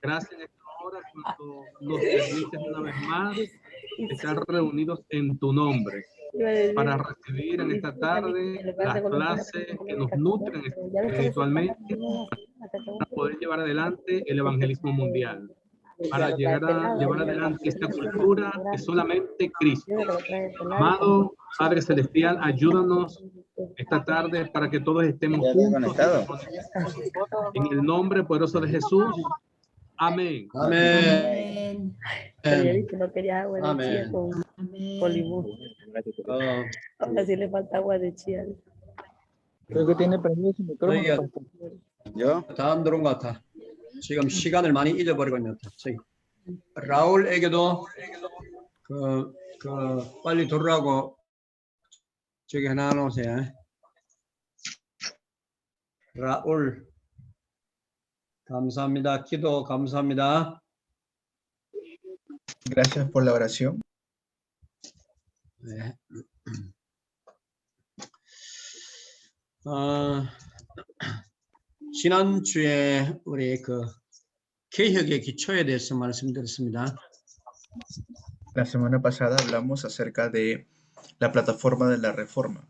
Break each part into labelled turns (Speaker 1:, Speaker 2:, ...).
Speaker 1: Gracias en esta hora cuando nos permites una vez más estar reunidos en tu nombre para recibir en esta tarde las clases que nos nutren espiritualmente para poder llevar adelante el evangelismo mundial, para llevar adelante esta cultura que solamente Cristo. Amado Padre Celestial, ayúdanos esta tarde para que todos estemos juntos en el nombre poderoso de Jesús. Amén.
Speaker 2: Amén.
Speaker 3: Pero ya dije, no quería agua de
Speaker 2: Amén.
Speaker 3: chía con limón. Ahora sí le falta agua de chía.
Speaker 4: Creo que tiene prendido su micrófono.
Speaker 2: 저희가
Speaker 4: pastor.
Speaker 5: ¿Yo?
Speaker 2: 다음 들어온 것 같아. 지금 시간을 많이 잊어버리고 있는 것 같아. 저희 라울에게도 빨리 들어오라고 저기 하나 놓으세요. 라울 감사합니다. 기도 감사합니다.
Speaker 6: Gracias por la oración.
Speaker 2: 네. 지난주에 우리 개혁의 기초에 대해서 말씀드렸습니다.
Speaker 6: La semana pasada hablamos acerca de la plataforma de la reforma.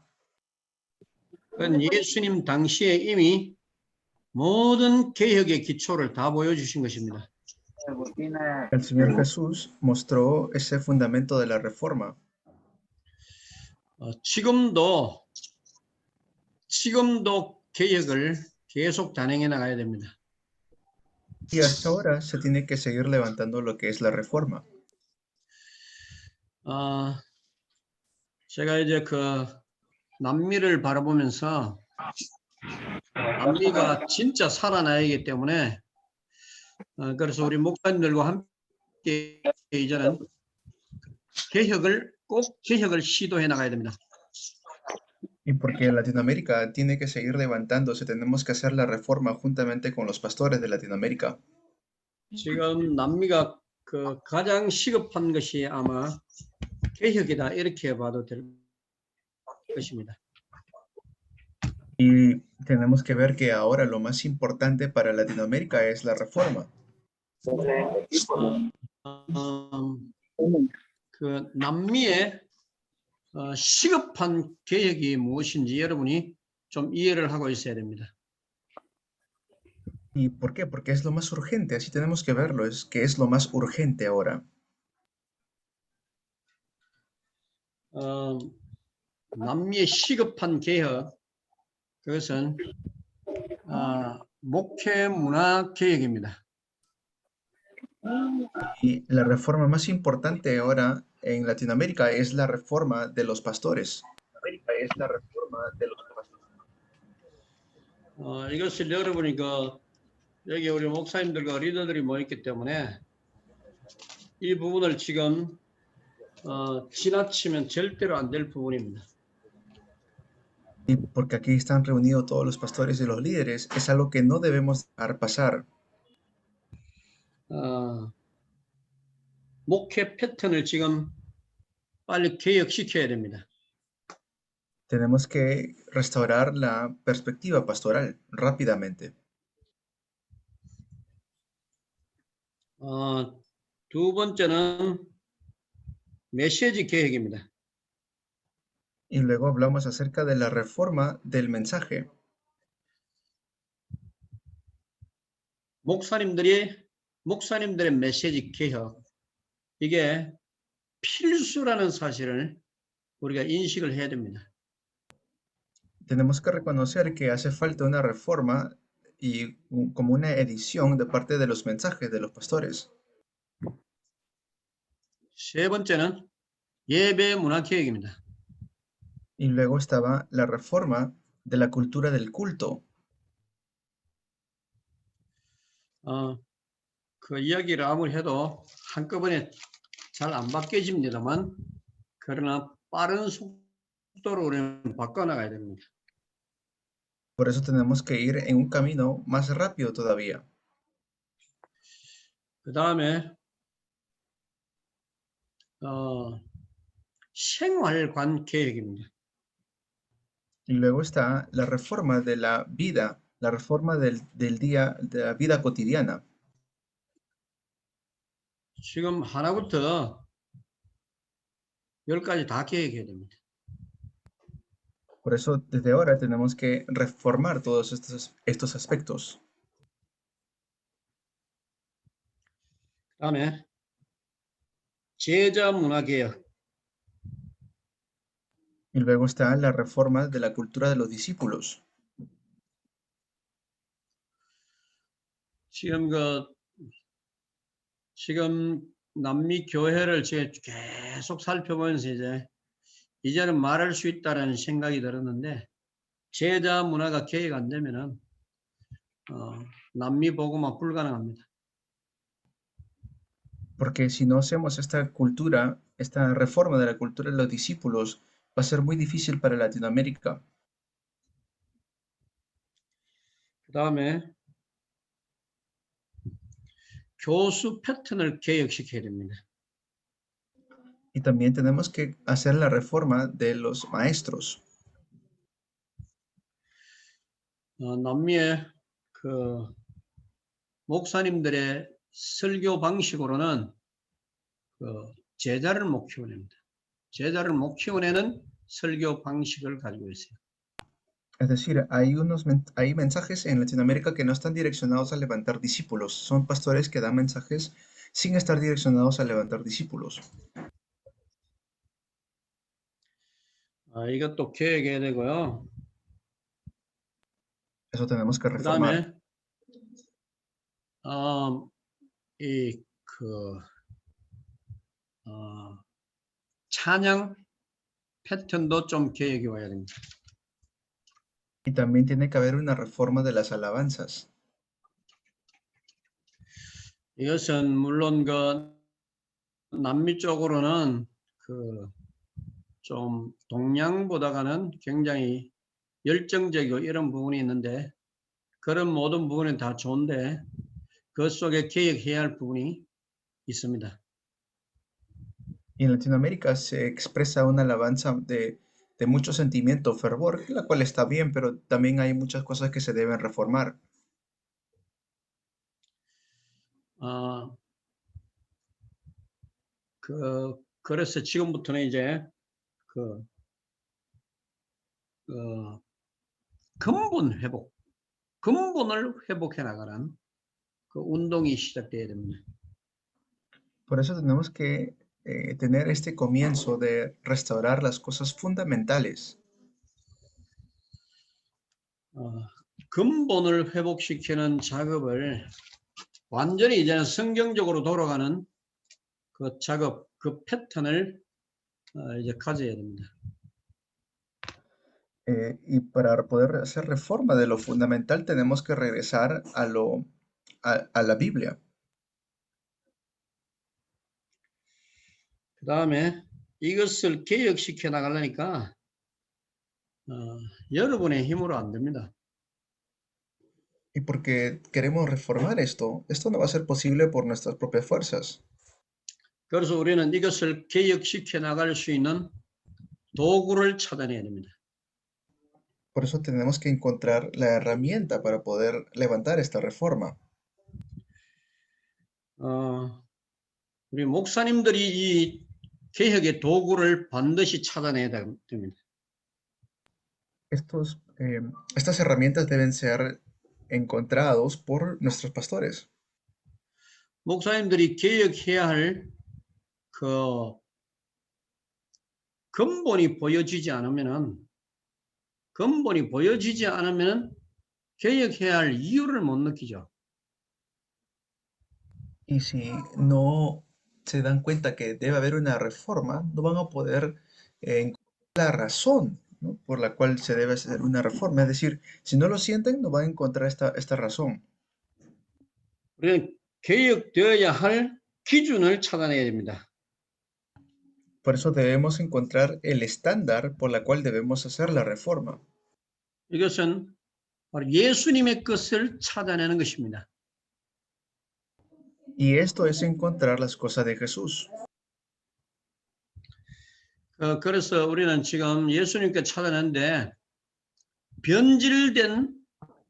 Speaker 2: 그건 예수님 당시에 이미 모든 개혁의 기초를 다 보여주신 것입니다.
Speaker 6: El Señor Jesús mostró ese fundamento de la reforma.
Speaker 2: 지금도 개혁을 계속 단행해 나가야 됩니다.
Speaker 6: Y hasta ahora se tiene que seguir levantando lo que es la reforma.
Speaker 2: 제가 이제 남미를 바라보면서 남미가 진짜 살아나야기 때문에 그래서 우리 목사님들과 함께 이제는 꼭 개혁을 시도해 나가야 됩니다.
Speaker 6: Y porque Latinoamérica tiene que seguir levantándose, tenemos que hacer la reforma juntamente con los pastores de Latinoamérica.
Speaker 2: 지금 남미가 가장 시급한 것이 아마 개혁이다 이렇게 봐도 될 것입니다.
Speaker 6: Y tenemos que ver que ahora lo más importante para Latinoamérica es la reforma.
Speaker 2: 남미의 시급한 개혁이 무엇인지 여러분이 좀 이해를 하고 있어야 됩니다.
Speaker 6: ¿Y por qué? Porque es lo más urgente, así tenemos que verlo, es que es lo más urgente ahora.
Speaker 2: 남미의 시급한 개혁, 그것은 목회 문화 개혁입니다.
Speaker 6: Y la reforma más importante ahora en Latinoamérica es la reforma de los pastores.
Speaker 2: 이것을 여러분이 여기 우리 목사님들과 리더들이 모였기 때문에 이 부분을 지금 지나치면 절대로 안 될 부분입니다.
Speaker 6: Y porque aquí están reunidos todos los pastores y los líderes, es algo que no debemos dejar pasar.
Speaker 2: 목회 패턴을 지금 빨리 개혁시켜야 됩니다.
Speaker 6: Tenemos que restaurar la perspectiva pastoral rápidamente.
Speaker 2: 두 번째는 메시지 개혁입니다.
Speaker 6: Y luego hablamos acerca de la reforma del mensaje.
Speaker 2: 목사님들의 메시지 개혁, 이게 필수라는 사실을 우리가 인식을 해야 됩니다.
Speaker 6: Tenemos que reconocer que hace falta una reforma y como una edición de parte de los mensajes de los pastores.
Speaker 2: 세 번째는 예배 문화 개혁입니다.
Speaker 6: Y luego estaba la reforma de la cultura del culto.
Speaker 2: 그 이야기를 아무리 해도 한꺼번에 잘 안 바뀌어집니다만, 그러나 빠른 속도로 우리는 바꿔나가야 됩니다.
Speaker 6: Por eso tenemos que ir en un camino más rápido todavía.
Speaker 2: 그 다음에 생활관 개혁입니다.
Speaker 6: Y luego está la reforma de la vida, la reforma del día, de la vida cotidiana.
Speaker 2: 지금 하나부터 10까지 다 계획해야 됩니다.
Speaker 6: Por eso, desde ahora tenemos que reformar todos estos aspectos.
Speaker 2: 그다음에 제자 문화 개혁.
Speaker 6: Y luego está la reforma de la cultura de los discípulos.
Speaker 2: 지금 남미 교회를 제가 계속 살펴보면서 이제는 말할 수 있다라는 생각이 들었는데 제자 문화가 개혁 안 되면은 남미 복음화 불가능합니다.
Speaker 6: Porque si no hacemos esta cultura, esta reforma de la cultura de los discípulos, va a ser muy difícil para Latinoamérica.
Speaker 2: 그다음에 교수 패턴을 개혁시켜야 됩니다.
Speaker 6: Y también tenemos que hacer la reforma de los maestros.
Speaker 2: 남미의 그 목사님들의 설교 방식으로는 그 제자를 못 키워냅니다. 제자를 못 키워내는 설교 방식을 가지고 있어요.
Speaker 6: Es decir, hay mensajes en Latinoamérica que no están direccionados a levantar discípulos. Son pastores que dan mensajes sin estar direccionados a levantar discípulos.
Speaker 2: 이것도 계획해야 되고요.
Speaker 6: Eso tenemos que reformar.
Speaker 2: 그다음에 찬양 패턴도 좀 계획이 와야 됩니다.
Speaker 6: Y también tiene que haber una reforma de las alabanzas.
Speaker 2: 이것은 물론 그 남미 쪽으로는 좀 동양보다는 굉장히 열정적이고 이런 부분이 있는데 그런 모든 부분은 다 좋은데 그 속에 개혁해야 할 부분이 있습니다.
Speaker 6: Y en Latinoamérica se expresa una alabanza de mucho sentimiento, fervor, la cual está bien, pero también hay muchas cosas que se deben reformar.
Speaker 2: 그래서 지금부터는 이제 근본을 회복해 나가는 그 운동이 시작돼야 됩니다.
Speaker 6: Por eso tenemos que tener este comienzo de restaurar las cosas fundamentales.
Speaker 2: 근본을 회복시키는 작업을 완전히 이제는 성경적으로 돌아가는 그 작업, 그 패턴을 이제 가져야 됩니다.
Speaker 6: Y para poder hacer reforma de lo fundamental tenemos que regresar a la Biblia.
Speaker 2: 그 다음에 이것을 개혁시켜 나가려니까 여러분의 힘으로 안 됩니다.
Speaker 6: Y porque queremos reformar esto no va a ser posible por nuestras propias fuerzas.
Speaker 2: 그래서 우리는 이것을 개혁시켜 나갈 수 있는 도구를 찾아내야 됩니다.
Speaker 6: Por eso tenemos que encontrar la herramienta para poder levantar esta reforma.
Speaker 2: 우리 목사님들이 이 개혁의 도구를 반드시 찾아내야 됩니다.
Speaker 6: Estas herramientas deben ser encontrados por nuestros pastores.
Speaker 2: 목사님들이 개혁해야 할 그 근본이 보여지지 않으면은 개혁해야 할 이유를 못 느끼죠.
Speaker 6: Y si no se dan cuenta que debe haber una reforma, no van a poder encontrar la razón, ¿no?, por la cual se debe hacer una reforma. Es decir, si no lo sienten, no van a encontrar esta razón.
Speaker 2: 우리는 개혁되어야 할 기준을 찾아내야 됩니다.
Speaker 6: Por eso debemos encontrar el estándar por la cual debemos hacer la reforma.
Speaker 2: 이것은 바로 예수님의 것을 찾아내는 것입니다.
Speaker 6: Y esto es encontrar las cosas de Jesús.
Speaker 2: 그래서 우리는 지금 예수님께 찾아내는데 변질된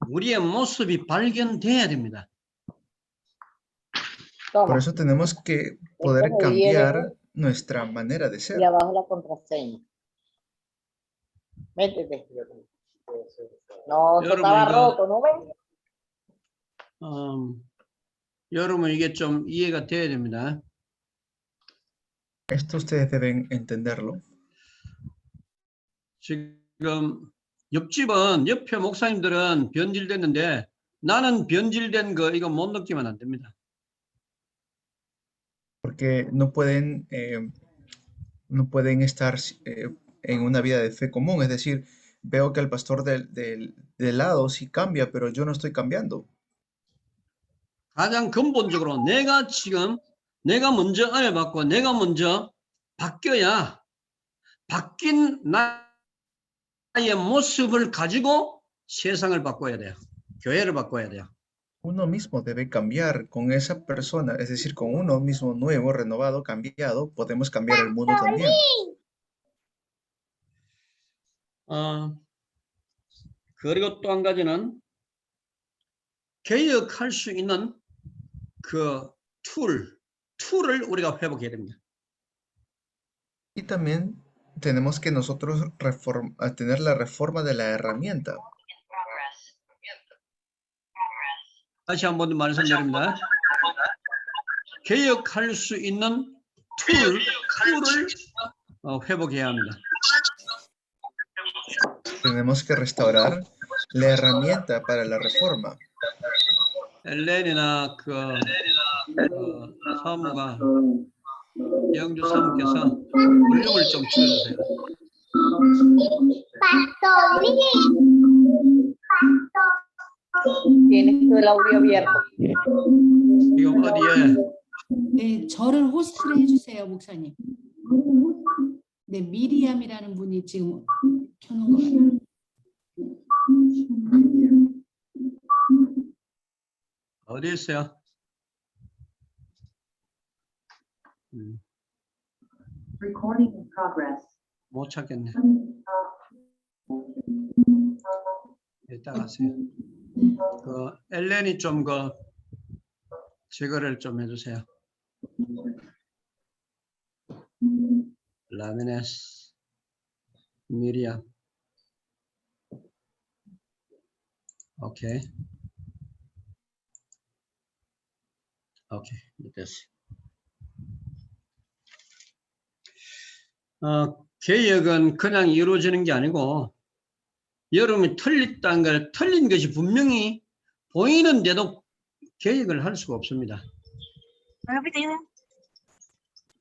Speaker 2: 우리의 모습이 발견돼야 됩니다.
Speaker 6: Por
Speaker 3: Toma,
Speaker 6: eso tenemos que poder
Speaker 3: esto se
Speaker 6: cambiar
Speaker 3: viene
Speaker 6: nuestra manera de
Speaker 3: y
Speaker 6: ser.
Speaker 3: abajo la contraseña. Métete. No, eso
Speaker 2: 여러분,
Speaker 3: estaba
Speaker 2: 이거,
Speaker 3: roto, ¿no ves?
Speaker 2: 여러분 이게 좀 이해가 돼야 됩니다.
Speaker 6: Esto ustedes deben entenderlo.
Speaker 2: 지금 옆집은 옆에 목사님들은 변질됐는데 나는 변질된 거 이거 못 느끼면 안 됩니다.
Speaker 6: Porque no pueden estar en una vida de fe común. Es decir, veo que el pastor del lado sí cambia, pero yo no estoy cambiando.
Speaker 2: 가장 근본적으로 내가 지금 내가 먼저 안을 받고 내가 먼저 바뀌어야 바뀐 나의 모습을 가지고 세상을 바꿔야 돼요. 교회를 바꿔야 돼요.
Speaker 6: Uno mismo debe cambiar con esa persona, es decir, con uno mismo nuevo, renovado, cambiado, podemos cambiar el mundo también.
Speaker 2: 그리고 또 한 가지는 개혁할 수 있는 그 툴을 우리가 회복해야 됩니다.
Speaker 6: Y también tenemos que nosotros tener la reforma de la herramienta.
Speaker 2: 다시 한 번 말씀드립니다. 개혁할 수 있는 툴을 회복해야 합니다.
Speaker 6: Tenemos que restaurar la herramienta para la reforma.
Speaker 2: 엘렌이나 사무가 영주 사무께서 볼륨을 좀 줄여주세요.
Speaker 3: Tienes tú el audio abierto.
Speaker 2: 지금 어디에
Speaker 5: 네, 저를 호스트를 해주세요, 목사님. 네, 미리암이라는 분이 지금 켜놓은 것 같아요.
Speaker 2: 어디 있어요?
Speaker 7: Recording in progress.
Speaker 2: 못 찾겠네. 이따가 하세요. 그 엘렌이 좀 제거를 좀 해주세요. 라미네스, 미리암. 오케이. 됐어. 개혁은 그냥 이루어지는 게 아니고 여러분이 틀렸다는 걸 틀린 것이 분명히 보이는데도 개혁을 할 수가 없습니다.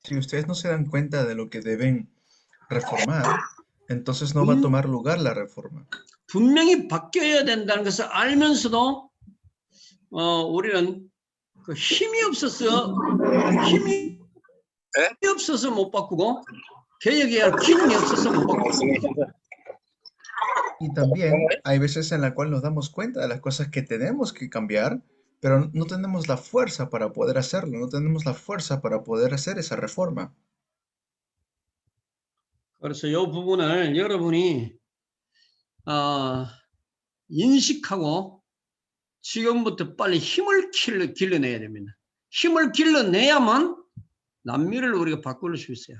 Speaker 6: Si ustedes no se dan cuenta de lo que deben reformar, entonces no va a tomar lugar la reforma.
Speaker 2: 분명히 바뀌어야 된다는 것을 알면서도 우리는 그 힘이 없어서 못 바꾸고 개혁해야 할 기능이 없어서 못 바꾸고.
Speaker 6: Y también hay veces en la cual nos damos cuenta de las cosas que tenemos que cambiar, pero no tenemos la fuerza para poder hacerlo, no tenemos la fuerza para poder hacer esa reforma.
Speaker 2: 그래서 이 부분을 여러분이 인식하고 지금부터 빨리 힘을 길러내야 됩니다. 힘을 길러내야만 남미를 우리가 바꿀 수 있어요.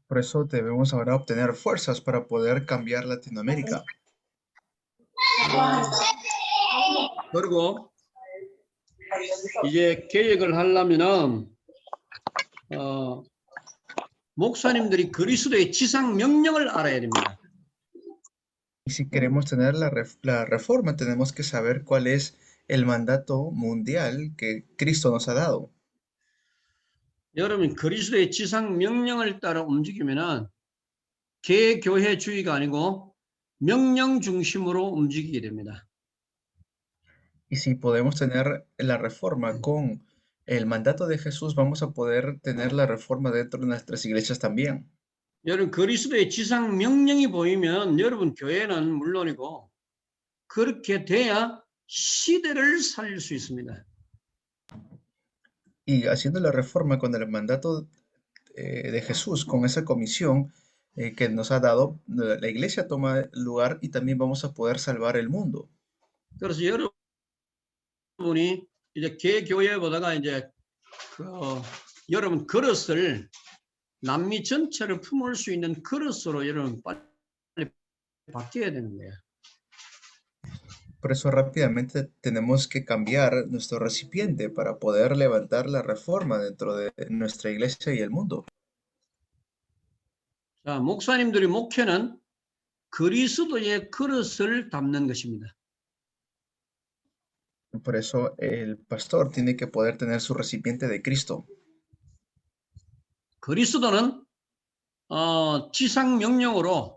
Speaker 6: Por eso debemos ahora obtener fuerzas para poder cambiar Latinoamérica.
Speaker 2: 그리고 이제 개혁을 하려면은 목사님들이 그리스도의 지상 명령을 알아야 됩니다.
Speaker 6: Y si queremos tener la reforma, tenemos que saber cuál es el mandato mundial que Cristo nos ha dado.
Speaker 2: 여러분 그리스도의 지상 명령을 따라 움직이면은 개교회주의가 아니고 명령 중심으로 움직이게 됩니다.
Speaker 6: Y si podemos tener la reforma con el mandato de Jesús, vamos a poder tener la reforma dentro de nuestras iglesias también.
Speaker 2: 여러분 그리스도의 지상 명령이 보이면 여러분 교회는 물론이고 그렇게 돼야 시대를 살릴 수 있습니다.
Speaker 6: Y haciendo la reforma con el mandato de Jesús, con esa comisión que nos ha dado, la iglesia toma lugar y también vamos a poder salvar el mundo.
Speaker 2: 그래서 여러분이 이제 개교회 보다가 이제 여러분 그릇을 남미 전체를 품을 수 있는 그릇으로 여러분 빨리 바뀌어야 되는 거예요.
Speaker 6: Por eso rápidamente tenemos que cambiar nuestro recipiente para poder levantar la reforma dentro de nuestra iglesia y el mundo.
Speaker 2: 자, 목사님들의 목회는 그리스도의 그릇을 담는 것입니다.
Speaker 6: Por eso el pastor tiene que poder tener su recipiente de Cristo.
Speaker 2: 그리스도는 지상 명령으로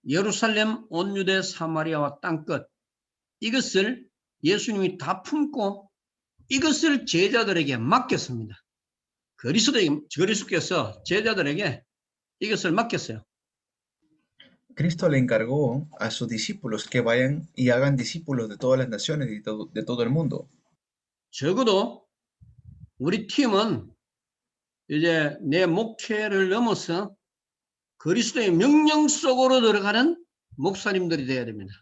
Speaker 2: 예루살렘, 온 유대, 사마리아와 땅끝 이것을 예수님이 다 품고 이것을 제자들에게 맡겼습니다. 그리스도께서 제자들에게 이것을 맡겼어요.
Speaker 6: Cristo le encargó a sus discípulos que vayan y hagan discípulos de todas las naciones y de todo el mundo.
Speaker 2: 적어도 우리 팀은 이제 내 목회를 넘어서 그리스도의 명령 속으로 들어가는 목사님들이 되어야 됩니다.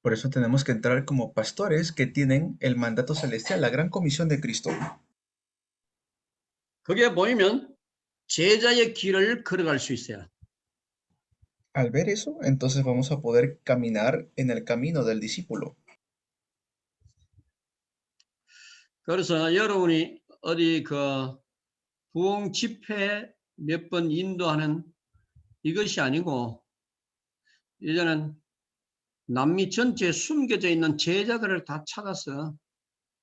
Speaker 6: Por eso tenemos que entrar como pastores que tienen el mandato celestial, la gran comisión de Cristo.
Speaker 2: 그게 보이면 제자의 길을 걸어갈 수 있어요.
Speaker 6: Al ver eso, entonces vamos a poder caminar en el camino del discípulo.
Speaker 2: 그래서 여러분이 어디 부흥 집회 몇 번 인도하는 이것이 아니고 이제는 남미 전체에 숨겨져 있는 제자들을 다 찾아서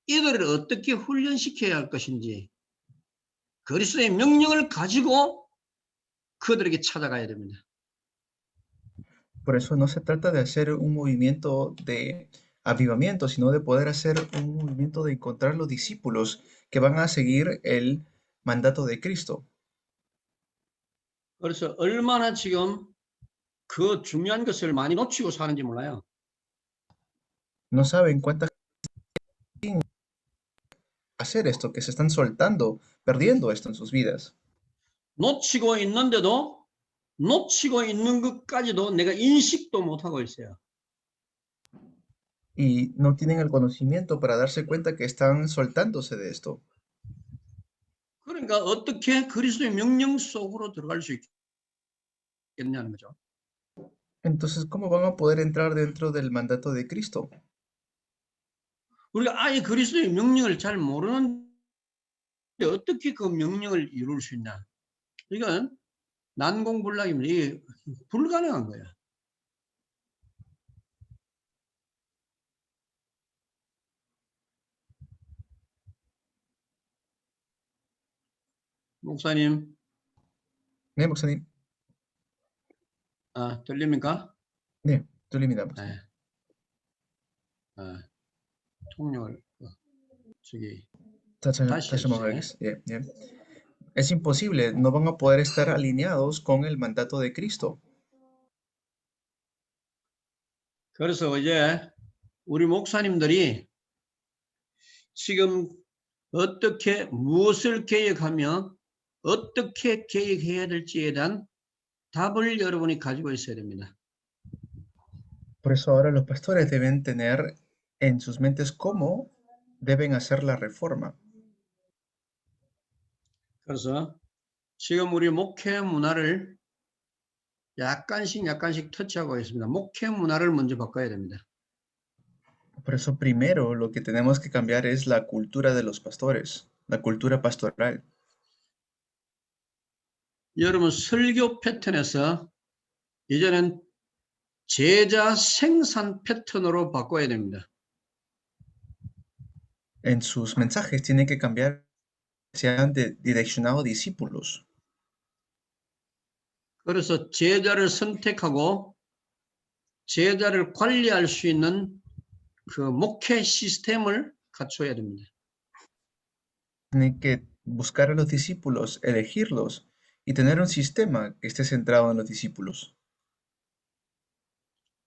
Speaker 2: 이들을 어떻게 훈련시켜야 할 것인지 그리스도의 명령을 가지고 그들에게 찾아가야 됩니다.
Speaker 6: Por eso no se trata de hacer un movimiento de avivamiento, sino de poder hacer un movimiento de encontrar los discípulos que van a seguir el mandato de Cristo.
Speaker 2: 그래서 얼마나 지금 그 중요한 것을 많이 놓치고 사는지 몰라요.
Speaker 6: No saben cuánta gente hacer esto, que se están soltando, perdiendo esto en sus vidas.
Speaker 2: 놓치고 있는데도 놓치고 있는 것까지도 내가 인식도 못하고 있어요.
Speaker 6: Y no tienen el conocimiento para darse cuenta que están soltándose de esto.
Speaker 2: 그러니까 어떻게 그리스도의 명령 속으로 들어갈 수 있겠냐는 거죠.
Speaker 6: Entonces, ¿cómo van a poder entrar dentro del mandato de Cristo?
Speaker 2: 우리가 아예 그리스도의 명령을 잘 모르는데 어떻게 그 명령을 이룰 수 있나? 이건 난공불락입니다. 이게 불가능한 거야. 목사님.
Speaker 6: 네, 목사님.
Speaker 2: 들립니까?
Speaker 6: 네, 들립니다, 목사님.
Speaker 2: 통역을 다시
Speaker 6: 다시 한번 하겠습니다. 예. Es imposible, no van a poder estar alineados con el mandato de Cristo.
Speaker 2: 그래서 이제 우리 목사님들이 지금 어떻게 무엇을 계획하며 어떻게 계획해야 될지에 대한 답을 여러분이 가지고 있어야 됩니다.
Speaker 6: Por eso ahora los pastores deben tener en sus mentes cómo deben hacer la reforma.
Speaker 2: 그래서 지금 우리 목회 문화를 약간씩 터치하고 있습니다. 목회 문화를 먼저 바꿔야 됩니다.
Speaker 6: Por eso primero lo que tenemos que cambiar es la cultura de los pastores, la cultura pastoral.
Speaker 2: 여러분 설교 패턴에서 이제는 제자 생산 패턴으로 바꿔야 됩니다.
Speaker 6: En sus mensajes tienen que cambiar, sean direccionados discípulos.
Speaker 2: 그래서 제자를 선택하고 제자를 관리할 수 있는 그 목회 시스템을 갖춰야 됩니다.
Speaker 6: Tienen que buscar a los discípulos, elegirlos y tener un sistema que esté centrado en los discípulos.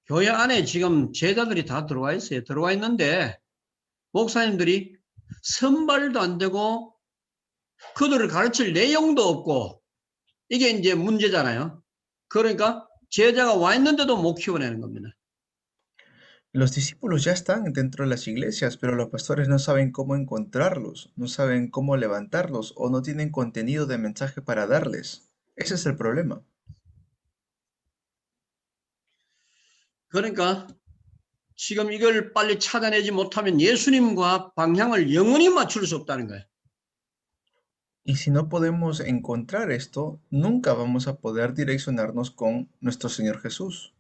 Speaker 2: 교회 안에 지금 제자들이 다 들어와 있어요. 들어와 있는데 목사님들이 선발도 안 되고 그들을 가르칠 내용도 없고 이게 이제 문제잖아요. 그러니까 제자가 와 있는데도 못 키워내는 겁니다.
Speaker 6: Los discípulos ya están dentro de las iglesias, pero los pastores no saben cómo encontrarlos, no saben cómo levantarlos o no tienen contenido de mensaje para darles. Ese es el problema.
Speaker 2: 그러니까 지금 이걸 빨리 찾아내지 못하면 예수님과 방향을 영원히 맞출 수 없다는 거예요.
Speaker 6: Y si no podemos encontrar esto, nunca vamos a poder direccionarnos con nuestro Señor Jesús.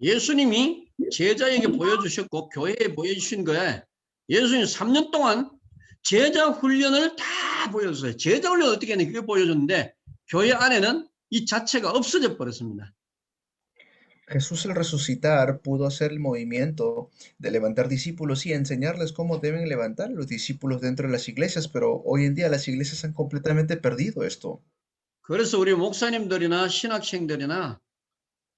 Speaker 2: 예수님이 제자에게 보여주셨고 교회에 보여주신 거에 예수님 3년 동안 제자 훈련을 다 보여줬어요. 제자 훈련 어떻게 했는지 그게 보여줬는데 교회 안에는 이 자체가 없어져 버렸습니다.
Speaker 6: Jesús al resucitar pudo hacer el movimiento de levantar discípulos y enseñarles cómo deben levantar a los discípulos dentro de las iglesias, pero hoy en día las iglesias han completamente perdido esto.
Speaker 2: 그래서 우리 목사님들이나 신학생들이나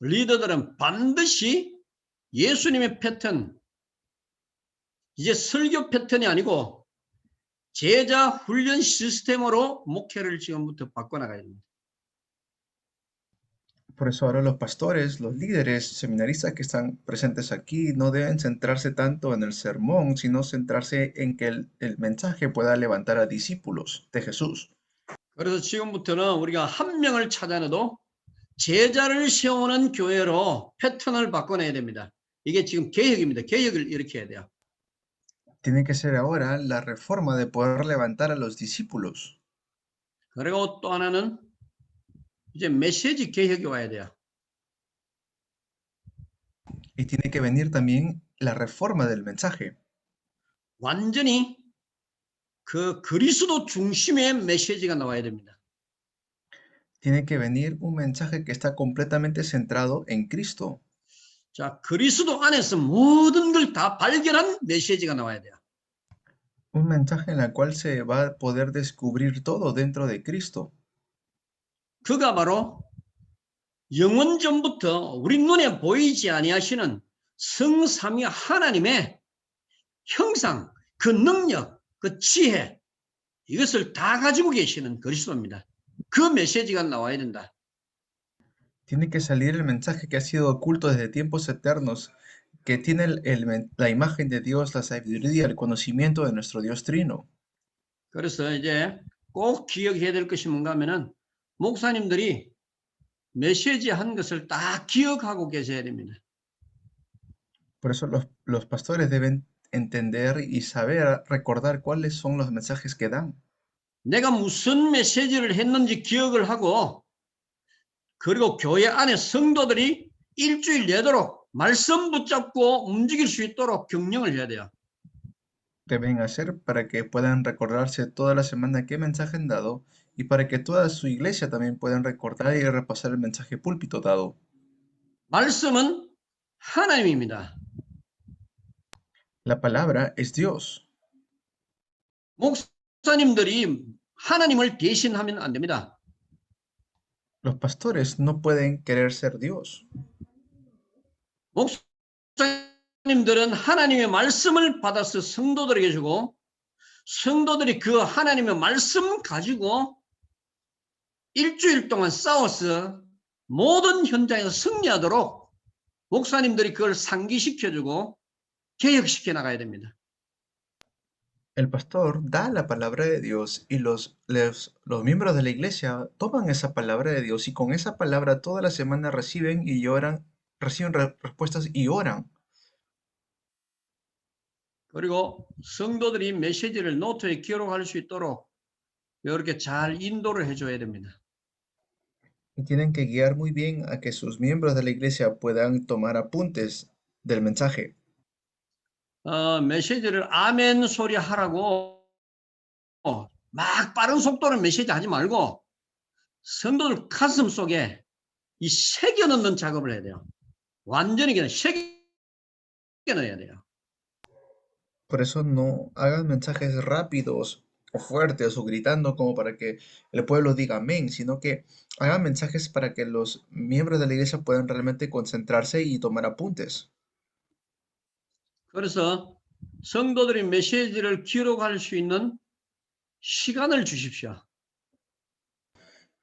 Speaker 2: 리더들은 반드시 예수님의 패턴, 이제 설교 패턴이 아니고 제자 훈련 시스템으로 목회를 지금부터 바꿔나가야 됩니다.
Speaker 6: Por eso ahora los pastores, los líderes, seminaristas que están presentes aquí no deben centrarse tanto en el sermón, sino centrarse en que el mensaje pueda levantar a discípulos de Jesús.
Speaker 2: 그래서 지금부터는 우리가 한 명을 찾아내도 제자를 세우는 교회로 패턴을 바꿔내야 됩니다. 이게 지금 개혁입니다. 개혁을 일으켜야 돼요.
Speaker 6: Tiene que ser ahora la reforma de poder levantar a los discípulos.
Speaker 2: 그리고 또 하나는 이제 메시지 개혁이 와야 돼요.
Speaker 6: Y tiene que venir también la reforma del mensaje.
Speaker 2: 완전히 그 그리스도 중심의 메시지가 나와야 됩니다.
Speaker 6: Tiene que venir un mensaje que está completamente centrado en Cristo.
Speaker 2: 자, 그리스도 안에서 모든 걸 다 발견한 메시지가 나와야 돼요.
Speaker 6: Un mensaje en el cual se va a poder descubrir todo dentro de Cristo.
Speaker 2: 그가 바로 영원전부터 우리 눈에 보이지 아니하시는 성삼위 하나님의 형상, 그 능력, 그 지혜, 이것을 다 가지고 계시는 그리스도입니다. 그 메시지가 나와야 된다.
Speaker 6: Tiene que salir el mensaje que ha sido oculto desde tiempos eternos, que tiene la imagen de Dios, la sabiduría, el conocimiento de nuestro Dios Trino.
Speaker 2: 그래서 이제 꼭 기억해야 될 것이 뭔가 하면은 목사님들이 메시지 한 것을 다 기억하고 계셔야 됩니다.
Speaker 6: Por eso los pastores deben entender y saber recordar cuáles son los mensajes que dan.
Speaker 2: 내가 무슨 메시지를 했는지 기억을 하고 그리고 교회 안에 성도들이 일주일 내도록 말씀 붙잡고 움직일 수 있도록 경영을 해야 돼요.
Speaker 6: Deben hacer para que puedan recordarse toda la semana qué mensaje han dado y para que toda su iglesia también puedan recordar y repasar el mensaje púlpito dado.
Speaker 2: 말씀은 하나님입니다.
Speaker 6: La palabra es Dios.
Speaker 2: 목사님들이 하나님을 대신하면 안 됩니다.
Speaker 6: Los pastores no pueden querer ser Dios.
Speaker 2: 목사님들은 하나님의 말씀을 받아서 성도들에게 주고 성도들이 그 하나님의 말씀 가지고 일주일 동안 싸워서 모든 현장에서 승리하도록 목사님들이 그걸 상기시켜주고 개혁시켜 나가야 됩니다.
Speaker 6: El pastor da la palabra de Dios y los miembros de la iglesia toman esa palabra de Dios y con esa palabra toda la semana reciben y lloran, reciben respuestas y oran.
Speaker 2: 그리고 성도들이 메시지를 노트에 기록할 수 있도록 이렇게 잘 인도를 해줘야 됩니다.
Speaker 6: Y tienen que guiar muy bien a que sus miembros de la iglesia puedan tomar apuntes del mensaje.
Speaker 2: 메시지를 아멘 소리 하라고 막 빠른 속도로 메시지 하지 말고 성도들 가슴 속에 이 새겨 넣는 작업을 해야 돼요. 완전히 그냥 새겨 넣어야 돼요.
Speaker 6: Por eso no hagan mensajes rápidos o fuertes o gritando como para que el pueblo diga amén, sino que hagan mensajes para que los miembros de la iglesia puedan realmente concentrarse y tomar apuntes.
Speaker 2: 그래서 성도들이 메시지를 기록할 수 있는 시간을 주십시오.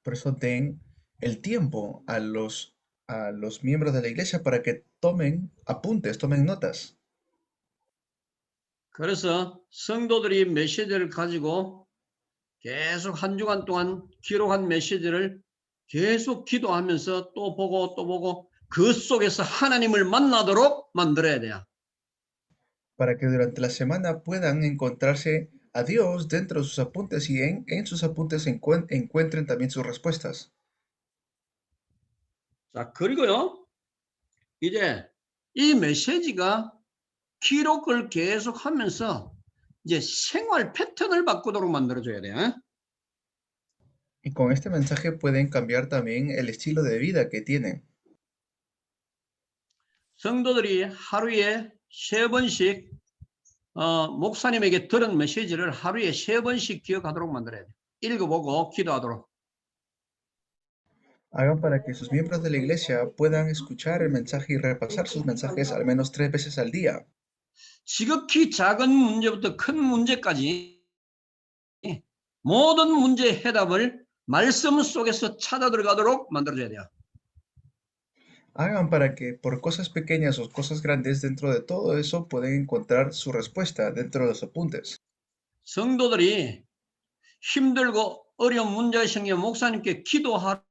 Speaker 6: Por eso den el tiempo a los a los miembros de la iglesia para que tomen apuntes, tomen notas.
Speaker 2: 그래서 성도들이 메시지를 가지고 계속 한 주간 동안 기록한 메시지를 계속 기도하면서 또 보고 그 속에서 하나님을 만나도록 만들어야 돼요.
Speaker 6: Para que durante la semana puedan encontrarse a Dios dentro de sus apuntes y en sus apuntes encuentren también sus respuestas.
Speaker 2: 자, 그리고요, 이제 이 메시지가 기록을 계속 하면서 이제 생활 패턴을 바꾸도록 만들어줘야 돼요.
Speaker 6: Y con este mensaje pueden cambiar también el estilo de vida que tienen.
Speaker 2: 성도들이 하루에 3번씩 목사님에게 들은 메시지를 하루에 3번씩 기억하도록 만들어야 돼요. 읽어보고 기도하도록.
Speaker 6: Hagan para que sus miembros de la iglesia puedan escuchar el mensaje y repasar sus mensajes al menos 3 veces al día.
Speaker 2: 지극히 작은 문제부터 큰 문제까지 모든 문제의 해답을 말씀 속에서 찾아 들어가도록 만들어줘야 돼요.
Speaker 6: Hagan para que por cosas pequeñas o cosas grandes dentro de todo eso puedan encontrar su respuesta dentro de los apuntes.
Speaker 2: 성도들이 힘들고 어려운 문제가 생기면 목사님께 기도받으러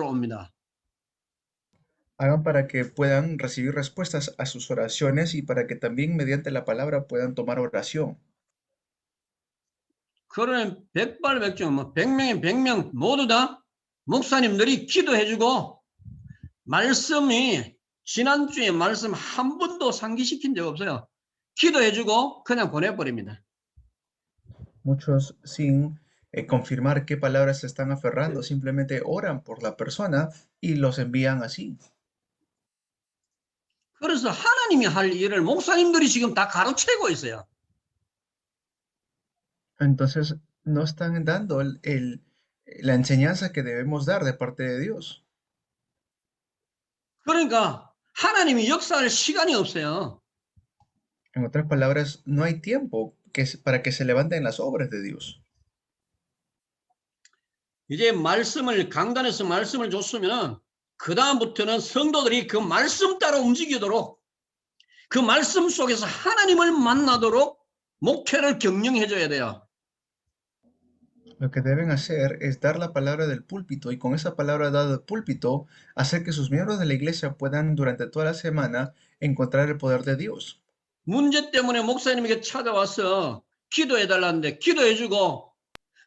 Speaker 2: 옵니다.
Speaker 6: Hagan para que puedan recibir respuestas a sus oraciones y para que también mediante la palabra puedan tomar oración.
Speaker 2: 그러면 백발백중 100명에 100명 모두 다 목사님들이 기도해주고 말씀이 지난주에 말씀 한 번도 상기시킨 적 없어요. 기도해주고 그냥 보내버립니다.
Speaker 6: Muchos sin confirmar qué palabras se están aferrando, simplemente oran por la persona y los envían así.
Speaker 2: 그래서 하나님이 할 일을 목사님들이 지금 다 가로채고 있어요.
Speaker 6: Entonces no están dando la enseñanza que debemos dar de parte de Dios.
Speaker 2: 그러니까 하나님이 역사할 시간이 없어요.
Speaker 6: En otras palabras, no hay tiempo para que se levanten las obras de Dios.
Speaker 2: 이제 강단에서 말씀을 줬으면 그 다음부터는 성도들이 그 말씀 따라 움직이도록 그 말씀 속에서 하나님을 만나도록 목회를 경영해 줘야 돼요.
Speaker 6: Lo que deben hacer es dar la palabra del púlpito y con esa palabra dada del púlpito hacer que sus miembros de la iglesia puedan durante toda la semana encontrar el poder de Dios.
Speaker 2: 문제 때문에 목사님에게 찾아와서 기도해 달라는데 기도해 주고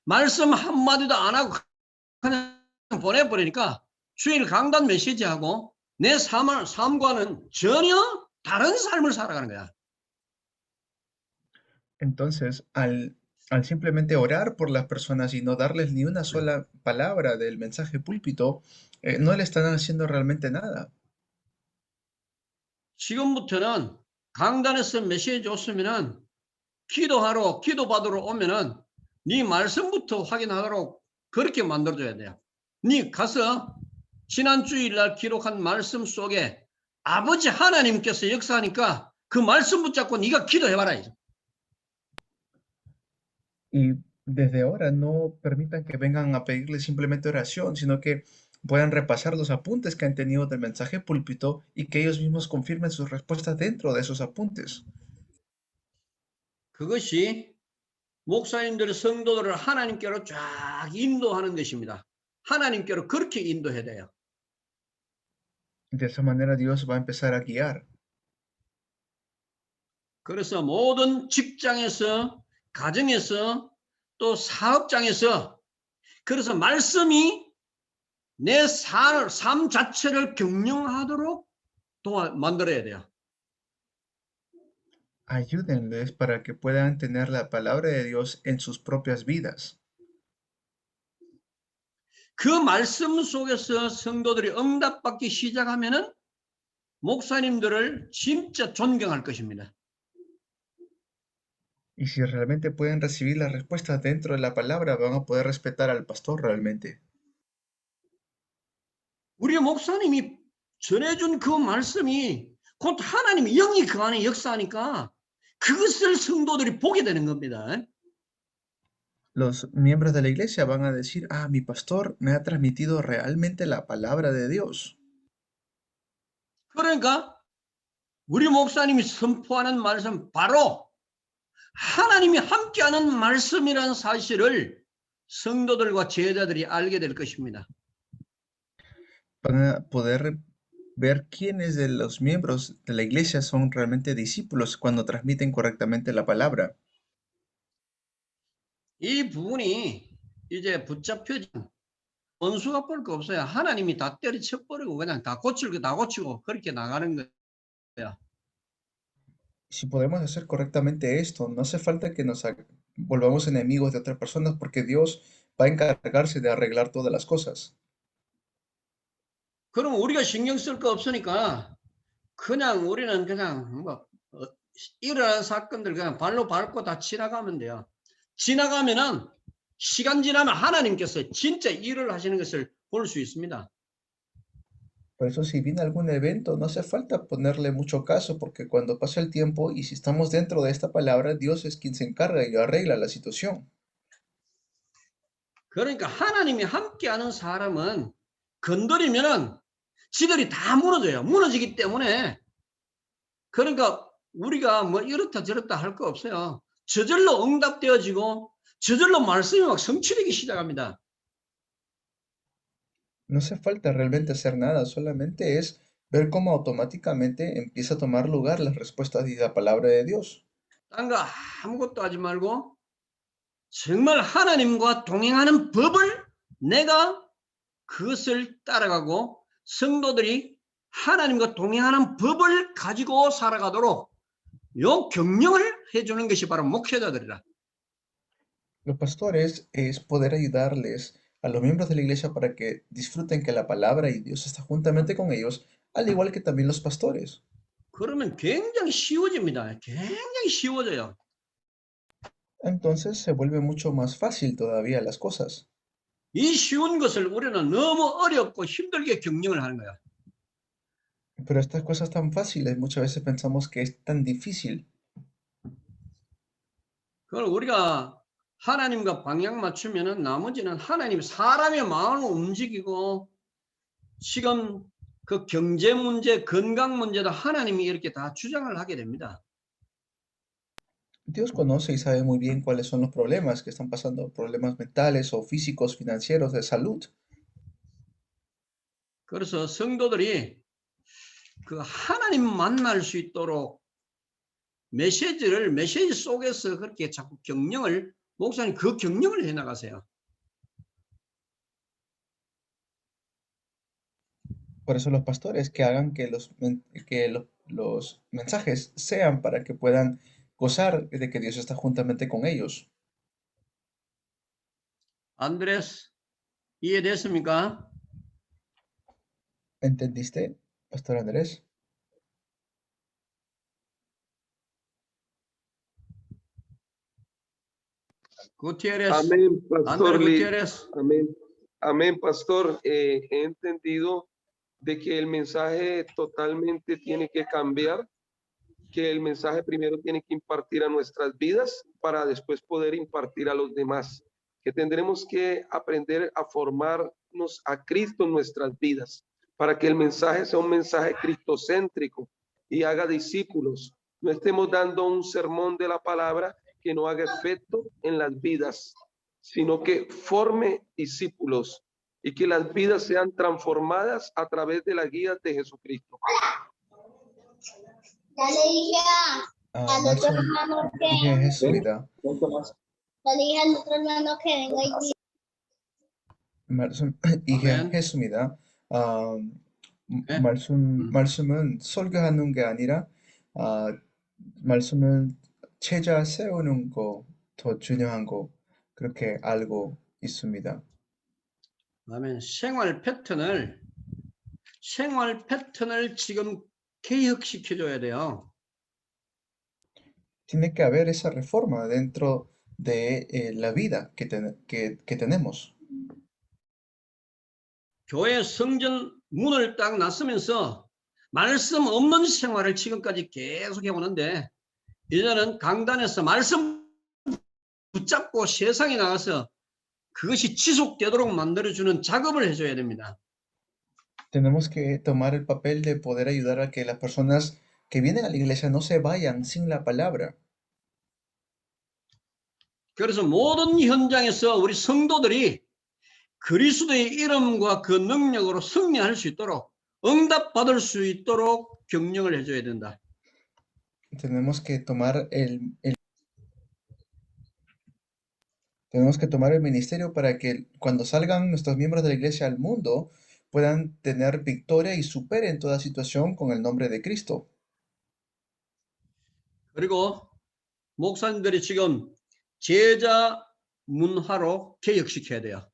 Speaker 2: 말씀 한마디도 안 하고 그냥 보내버리니까 주일 강단 메시지하고 내 삶과는 전혀 다른 삶을 살아가는 거야.
Speaker 6: Entonces, al simplemente orar por las personas y no darles ni una sola palabra del mensaje púlpito, no le están haciendo realmente nada.
Speaker 2: 지금부터는 강단에서 메시지 줬으면은 기도받으러 오면은 네 말씀부터 확인하도록 그렇게 만들어줘야 돼요. 네 가서 지난 주일날 기록한 말씀 속에 아버지 하나님께서 역사하니까 그 말씀 붙잡고 네가 기도해봐라.
Speaker 6: Y desde ahora no permitan que vengan a pedirles simplemente oración, sino que puedan repasar los apuntes que han tenido del mensaje púlpito y que ellos mismos confirmen sus respuestas dentro de esos apuntes.
Speaker 2: 그것이 목사님들의 성도들을 하나님께로 쫙 인도하는 것입니다. 하나님께로 그렇게 인도해야 돼요.
Speaker 6: De esa manera Dios va a empezar a guiar.
Speaker 2: 그래서 모든 직장에서, 가정에서, 또 사업장에서 그래서 말씀이 내 삶 자체를 경영하도록 만들어야 돼요.
Speaker 6: Ayúdenles para que puedan tener la palabra de Dios en sus propias vidas.
Speaker 2: 그 말씀 속에서 성도들이 응답받기 시작하면은 목사님들을 진짜 존경할 것입니다.
Speaker 6: Y si realmente pueden recibir las respuestas dentro de la palabra, van a poder respetar al pastor realmente.
Speaker 2: 우리 목사님이 전해준 그 말씀이 곧 하나님의 영이 그 안에 역사하니까 그것을 성도들이 보게 되는 겁니다.
Speaker 6: los miembros de la iglesia van a decir, ah, mi pastor me ha transmitido realmente la palabra de Dios.
Speaker 2: 그러니까 우리 목사님이 선포하는 말씀 바로 하나님이 함께하는 말씀이라는 사실을 성도들과 제자들이 알게 될 것입니다.
Speaker 6: Van a poder ver quiénes de los miembros de la iglesia son realmente discípulos cuando transmiten correctamente la palabra.
Speaker 2: 이 부분이 이제 붙잡혀진 원수가 볼 거 없어요. 하나님이 다 때려쳐버리고 그냥 다 고칠 거 다 고치고 그렇게 나가는 거예요.
Speaker 6: Si podemos hacer correctamente esto, no hace falta que nos volvamos enemigos de otras personas porque Dios va a encargarse de arreglar todas las cosas.
Speaker 2: 그럼 우리가 신경 쓸 거 없으니까 그냥 우리는 그냥 뭐 일어난 사건들 그냥 발로 밟고 다 지나가면 돼요. 지나가면은 시간 지나면 하나님께서 진짜 일을 하시는 것을 볼 수 있습니다.
Speaker 6: Por eso si viene algún evento, no hace falta ponerle mucho caso porque cuando pasa el tiempo y si estamos dentro de esta palabra, Dios es quien se encarga y arregla la situación.
Speaker 2: 그러니까 하나님이 함께하는 사람은 건드리면은 지들이 다 무너져요. 무너지기 때문에 그러니까 우리가 뭐 이렇다 저렇다 할 거 없어요. 저절로 응답되어지고 저절로 말씀이 막 성취되기 시작합니다.
Speaker 6: No hace falta realmente hacer nada, solamente es ver cómo automáticamente empieza a tomar lugar las respuestas y la palabra de Dios.
Speaker 2: 딴 거 아무것도 하지 말고 정말 하나님과 동행하는 법을 내가 그것을 따라가고 성도들이 하나님과 동행하는 법을 가지고 살아가도록 요 경영을 해주는 것이 바로 목회자들이라.
Speaker 6: Los pastores es poder ayudarles a los miembros de la iglesia para que disfruten que la palabra y Dios está juntamente con ellos, al igual que también los pastores.
Speaker 2: 그러면 굉장히 쉬워집니다. 굉장히 쉬워져요.
Speaker 6: Entonces se vuelve mucho más fácil todavía las cosas.
Speaker 2: 이 쉬운 것을 우리는 너무 어렵고 힘들게 경영을 하는 거야.
Speaker 6: Pero estas cosas tan fáciles muchas veces pensamos que es tan difícil.
Speaker 2: 그걸 우리가 하나님과 방향 맞추면은 나머지는 하나님 사람의 마음을 움직이고 지금 그 경제 문제, 건강 문제도 하나님이 이렇게 다 주장을 하게 됩니다.
Speaker 6: Dios conoce y sabe muy bien cuáles son los problemas que están pasando, problemas mentales o físicos, financieros, de salud.
Speaker 2: 그래서 성도들이 그 하나님 만날 수 있도록 메시지 속에서 그렇게 자꾸 경영을 목사님 그 경영을 해 나가세요.
Speaker 6: Por eso los pastores que hagan que los mensajes sean para que puedan gozar de que Dios está juntamente con ellos.
Speaker 2: 안드레스 이해됐습니까?
Speaker 6: ¿Entendiste, Pastor Andrés?
Speaker 2: 구티에레스.
Speaker 8: Amén, Pastor
Speaker 2: 안드레
Speaker 8: Lee.
Speaker 2: 구티에레스.
Speaker 8: Amén. Amén, Pastor. He entendido de que el mensaje totalmente tiene que cambiar, que el mensaje primero tiene que impartir a nuestras vidas para después poder impartir a los demás, que tendremos que aprender a formarnos a Cristo en nuestras vidas, para que el mensaje sea un mensaje cristocéntrico y haga discípulos. No estemos dando un sermón de la palabra que no haga efecto en las vidas, sino que forme discípulos y que las vidas sean transformadas a través de la guía de Jesucristo.
Speaker 9: Ya le dije al otro hermano que le dije al otro hermano que venga y
Speaker 6: 이게 했습니다. 말씀은 설교하는 게 아니라 말씀을 체자 세우는 거 더 중요한 거 그렇게 알고 있습니다.
Speaker 2: 그다음에 생활 패턴을 지금 개혁시켜줘야 돼요.
Speaker 6: Tiene que haber esa reforma dentro de la vida que tenemos.
Speaker 2: 교회 성전 문을 딱 놨으면서 말씀 없는 생활을 지금까지 계속 해오는데 이제는 강단에서 말씀 붙잡고 세상에 나가서 그것이 지속되도록 만들어주는 작업을 해줘야 됩니다.
Speaker 6: Tenemos que tomar el papel de poder ayudar a que las personas que vienen a la iglesia no se vayan sin la palabra.
Speaker 2: 그래서 모든 현장에서 우리 성도들이 그리스도의 이름과 그 능력으로 승리할 수 있도록 응답받을 수 있도록 격려를 해줘야 된다.
Speaker 6: Tenemos que tomar tenemos que tomar el ministerio para que cuando salgan nuestros miembros de la iglesia al mundo puedan tener victoria y superen toda situación con el nombre de Cristo.
Speaker 2: 그리고 목사님들이 지금 제자 문화로 개혁시켜야 돼요.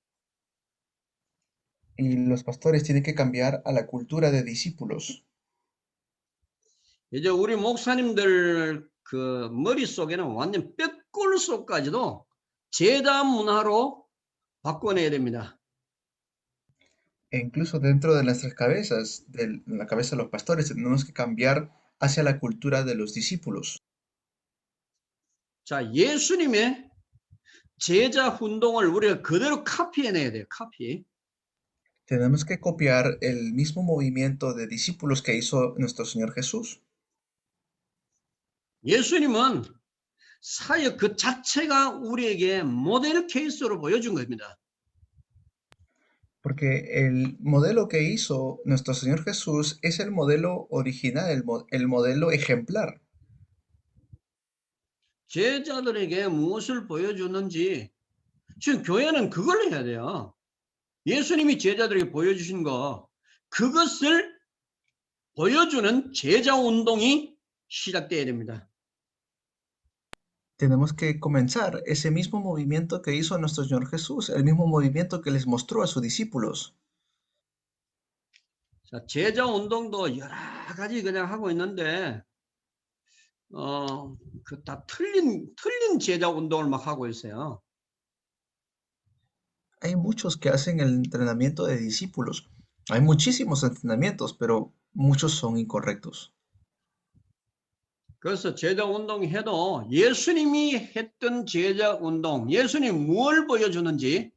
Speaker 6: Y los pastores tienen que cambiar a la cultura de discípulos.
Speaker 2: 이제 우리 목사님들 그 머릿속에는 완전 뼈골속까지도 제자 문화로 바꿔내야 됩니다.
Speaker 6: E incluso dentro de nuestras cabezas, de la cabeza de los pastores, tenemos que cambiar hacia la cultura de los discípulos.
Speaker 2: 자, 예수님의 제자 운동을 우리가 그대로 카피해내야 돼요. 카피.
Speaker 6: Tenemos que copiar el mismo movimiento de discípulos que hizo nuestro Señor Jesús.
Speaker 2: 예수님은 사역 그 자체가 우리에게 모델 케이스로 보여준 겁니다.
Speaker 6: Porque el modelo que hizo nuestro Señor Jesús es el modelo original, el modelo ejemplar.
Speaker 2: 제자들에게 무엇을 보여주는지 지금 교회는 그걸 해야 돼요. 예수님이 제자들에게 보여주신 거 그것을 보여주는 제자 운동이 시작돼야 됩니다.
Speaker 6: Tenemos que comenzar ese mismo movimiento que hizo nuestro Señor Jesús, el mismo movimiento que les mostró a sus discípulos.
Speaker 2: 자, 제자 운동도 여러 가지 그냥 하고 있는데 그 다 틀린 제자 운동을 막 하고 있어요.
Speaker 6: Hay muchos que hacen el entrenamiento de discípulos. Hay muchísimos entrenamientos, pero muchos son incorrectos.
Speaker 2: 그래서 제자 운동 해도 예수님이 했던 제자 운동, 예수님이 뭘 보여주는지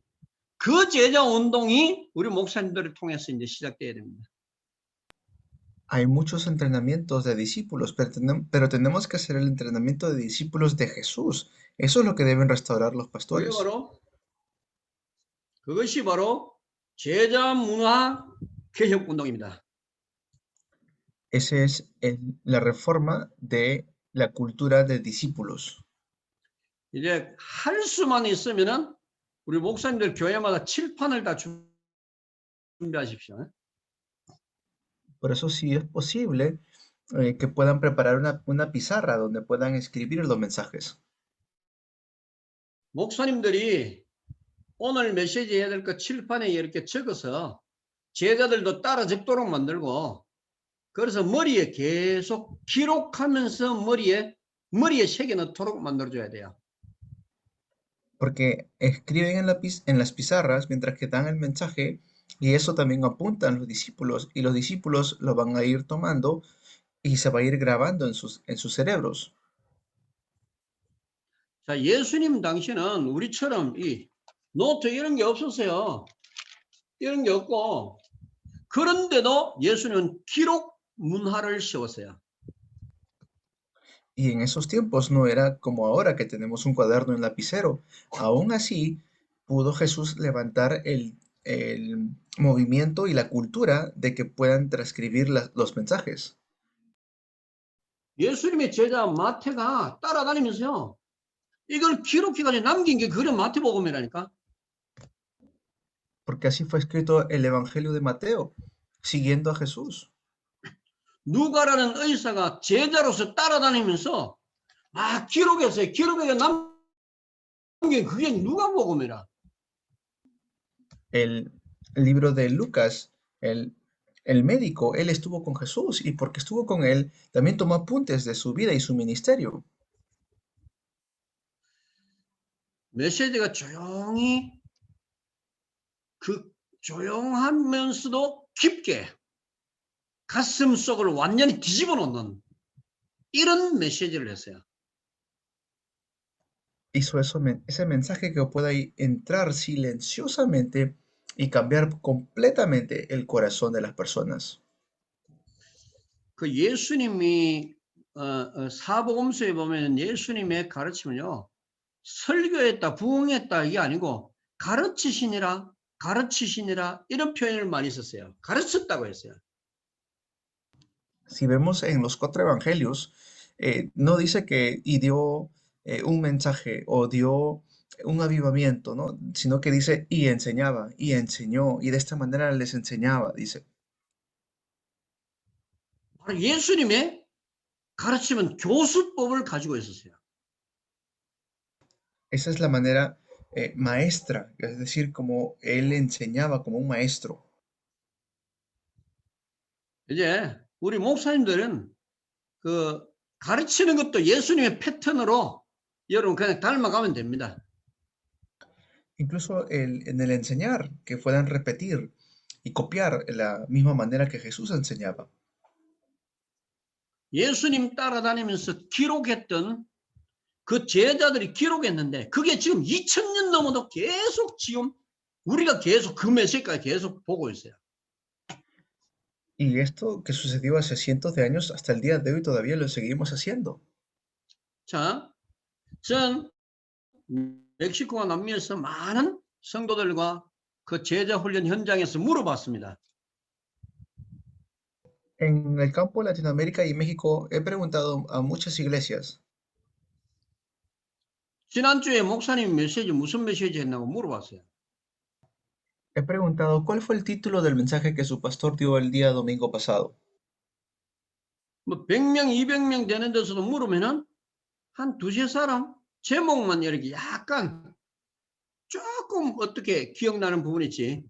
Speaker 2: 그 제자 운동이 우리 목사님들을 통해서 이제 시작돼야 됩니다.
Speaker 6: Hay muchos entrenamientos de discípulos, pero tenemos que hacer el entrenamiento de discípulos de Jesús. Eso es lo que deben restaurar los pastores.
Speaker 2: 그것이 바로 제자 문화 개혁 운동입니다.
Speaker 6: Esa es la reforma de la cultura de discípulos.
Speaker 2: 이제 할 수만 있으면은 우리 목사님들 교회마다 칠판을 다 준비하십시오.
Speaker 6: Por eso, si es posible, que puedan preparar una pizarra donde puedan escribir los mensajes.
Speaker 2: 목사님들이 오늘 메시지 해야 될 거 칠판에 이렇게 적어서 제자들도 따라 적도록 만들고 그래서 머리에 계속 기록하면서 머리에 새겨 넣도록 만들어줘야 돼요.
Speaker 6: Porque escriben en las pizarras mientras que dan el mensaje y eso también apuntan los discípulos y los discípulos lo van a ir tomando y se va a ir grabando en sus cerebros.
Speaker 2: 자, 예수님 당시는 우리처럼 이 노트 이런 게 없었어요. 이런 게 없고 그런데도 예수님은 기록 문화를 세웠어요.
Speaker 6: Y en esos tiempos no era como ahora que tenemos un cuaderno en lapicero. Aún así, pudo Jesús levantar el movimiento y la cultura de que puedan transcribir los mensajes.
Speaker 2: 예수님의 제자 마태가 따라다니면서요. 이걸 기록해가지고 남긴 게 그런 마태복음이라니까.
Speaker 6: Porque así fue escrito el Evangelio de Mateo, siguiendo a Jesús.
Speaker 2: 누가라는 의사가 제자로서 따라다니면서 기록했어요. 기록에 남긴 그게 누가복음이라.
Speaker 6: El libro de Lucas, el médico, él estuvo con Jesús y porque estuvo con él, también tomó apuntes de su vida y su ministerio.
Speaker 2: 메시지가 조용하면서도 깊게 가슴 속을 완전히 뒤집어 놓는 이런 메시지를 했어요.
Speaker 6: hizo eso, ese mensaje que pueda entrar silenciosamente y cambiar completamente el corazón de las personas.
Speaker 2: 그 예수님이 사복음서에 보면 예수님의 가르침은요, 설교했다, 부흥했다 이게 아니고 가르치시니라 이런 표현을 많이 썼어요. 가르쳤다고 했어요.
Speaker 6: Si vemos en los 4 evangelios, no dice que dio un mensaje o dio un avivamiento, ¿no? Sino que dice y enseñaba y enseñó y de esta manera les enseñaba, dice.
Speaker 2: 바로 예수님의 가르침은 교수법을 가지고 있었어요.
Speaker 6: Esa es la manera maestra, es decir, como él enseñaba como un maestro.
Speaker 2: 이제 우리 목사님들은 그 가르치는 것도 예수님의 패턴으로 여러분 그냥 닮아가면 됩니다.
Speaker 6: Incluso en el enseñar, que puedan repetir y copiar la misma manera que Jesús enseñaba.
Speaker 2: 예수님 따라다니면서 기록했던 그 제자들이 기록했는데 그게 지금 2000년 넘어도 계속 지금 우리가 계속 그 메시지까지 계속 보고 있어요.
Speaker 6: Y esto que sucedió hace cientos de años, hasta el día de hoy todavía lo seguimos haciendo.
Speaker 2: 자, 전 멕시코와 남미에서 많은 성도들과 그 제자 훈련 현장에서 물어봤습니다.
Speaker 6: En el campo de Latinoamérica y México he preguntado a muchas iglesias.
Speaker 2: 지난주에 목사님 메시지 무슨 메시지 했냐고 물어봤어요.
Speaker 6: He preguntado cuál fue el título del mensaje que su pastor dio el día domingo pasado.
Speaker 2: 뭐 100명, 200명 되는 데서도 물으면은 한 두세 사람 제목만 이렇게 약간 조금 어떻게 기억나는 부분이 있지.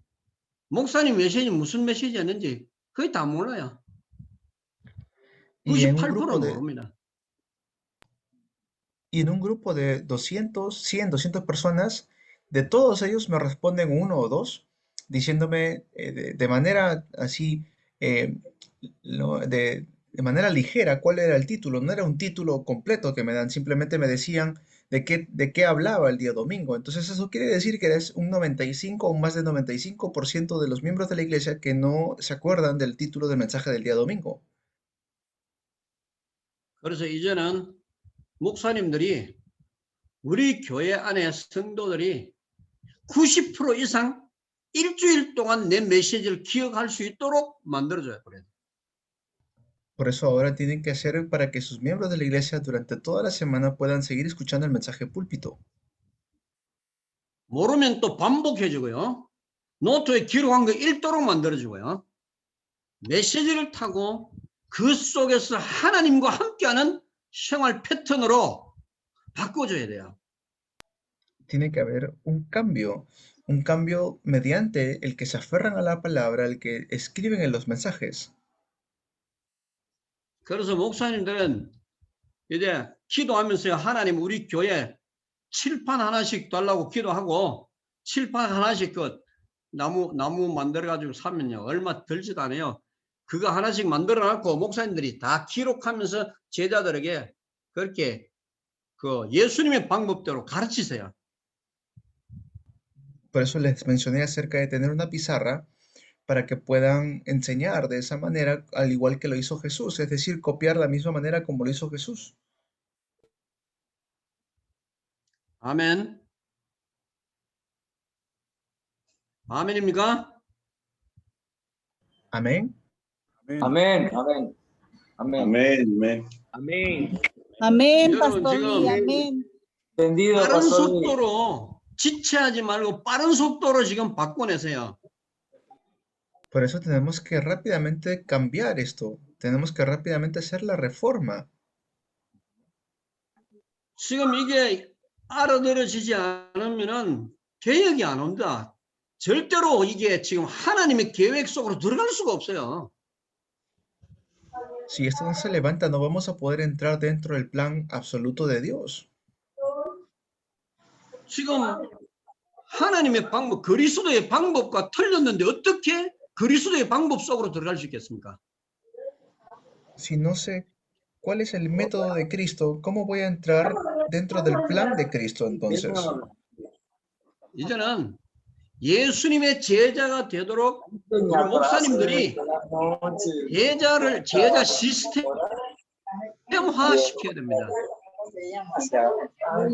Speaker 2: 목사님 메시지 무슨 메시지였는지 거의 다 몰라요. 98%는 모릅니다.
Speaker 6: Y en un grupo de 200, 100, 200 personas, de todos ellos me responden uno o dos, diciéndome de manera así, de manera ligera cuál era el título. No era un título completo que me dan, simplemente me decían de qué hablaba el día domingo. Entonces eso quiere decir que es un 95 o más del 95% de los miembros de la iglesia que no se acuerdan del título del mensaje del día domingo.
Speaker 2: 그래서 이제는 목사님들이 우리 교회 안에 성도들이 90% 이상 일주일 동안 내 메시지를 기억할 수 있도록 만들어줘야 돼요.
Speaker 6: Por eso ahora tienen que hacer para que sus miembros de la iglesia durante toda la semana puedan seguir escuchando el mensaje púlpito.
Speaker 2: 모르면 또 반복해주고요. 노트에 기록한 거 읽도록 만들어주고요. 메시지를 타고 그 속에서 하나님과 함께하는 생활 패턴으로 바꿔줘야 돼요.
Speaker 6: Tiene que haber un cambio mediante el que se aferran a la palabra, el que escriben en los mensajes.
Speaker 2: 그래서 목사님들은 이제 기도하면서 하나님 우리 교회 칠판 하나씩 달라고 기도하고 칠판 하나씩 그 나무 만들어 가지고 사면요 얼마 들지도 않아요. 그거 하나씩 만들어 놨고 목사님들이 다 기록하면서 제자들에게 그렇게 그 예수님의 방법대로 가르치세요.
Speaker 6: Por eso les mencioné acerca de tener una pizarra para que puedan enseñar de esa manera, al igual que lo hizo Jesús, es decir, copiar la misma manera como lo hizo Jesús.
Speaker 2: 아멘. 아멘입니까?
Speaker 6: Amén.
Speaker 4: Amén, amén, amén.
Speaker 10: Amén, amén.
Speaker 3: Amén,
Speaker 2: 여러분
Speaker 3: Pastor
Speaker 2: 지금
Speaker 3: Lee, amén.
Speaker 4: Entendido,
Speaker 2: 빠른
Speaker 4: Pastor Lee.
Speaker 2: 속도로 지체하지 말고 빠른 속도로 지금 바꿔내세요.
Speaker 6: Por eso tenemos que rápidamente cambiar esto. Tenemos que rápidamente hacer la reforma.
Speaker 2: 지금 이게 알아들어지지 않으면은 개혁이 안 온다. 절대로 이게 지금 하나님의 계획 속으로 들어갈 수가 없어요.
Speaker 6: Si esto no se levanta, no vamos a poder entrar dentro del plan absoluto de Dios.
Speaker 2: 지금 하나님의 방법, 그리스도의 방법과 틀렸는데 어떻게 그리스도의 방법 속으로 들어갈 수 있겠습니까?
Speaker 6: Si no sé cuál es el método de Cristo, ¿cómo voy a entrar dentro del plan de Cristo entonces.
Speaker 2: 이제는 예수님의 제자가 되도록 우리 목사님들이 제자 시스템화 시켜야 됩니다.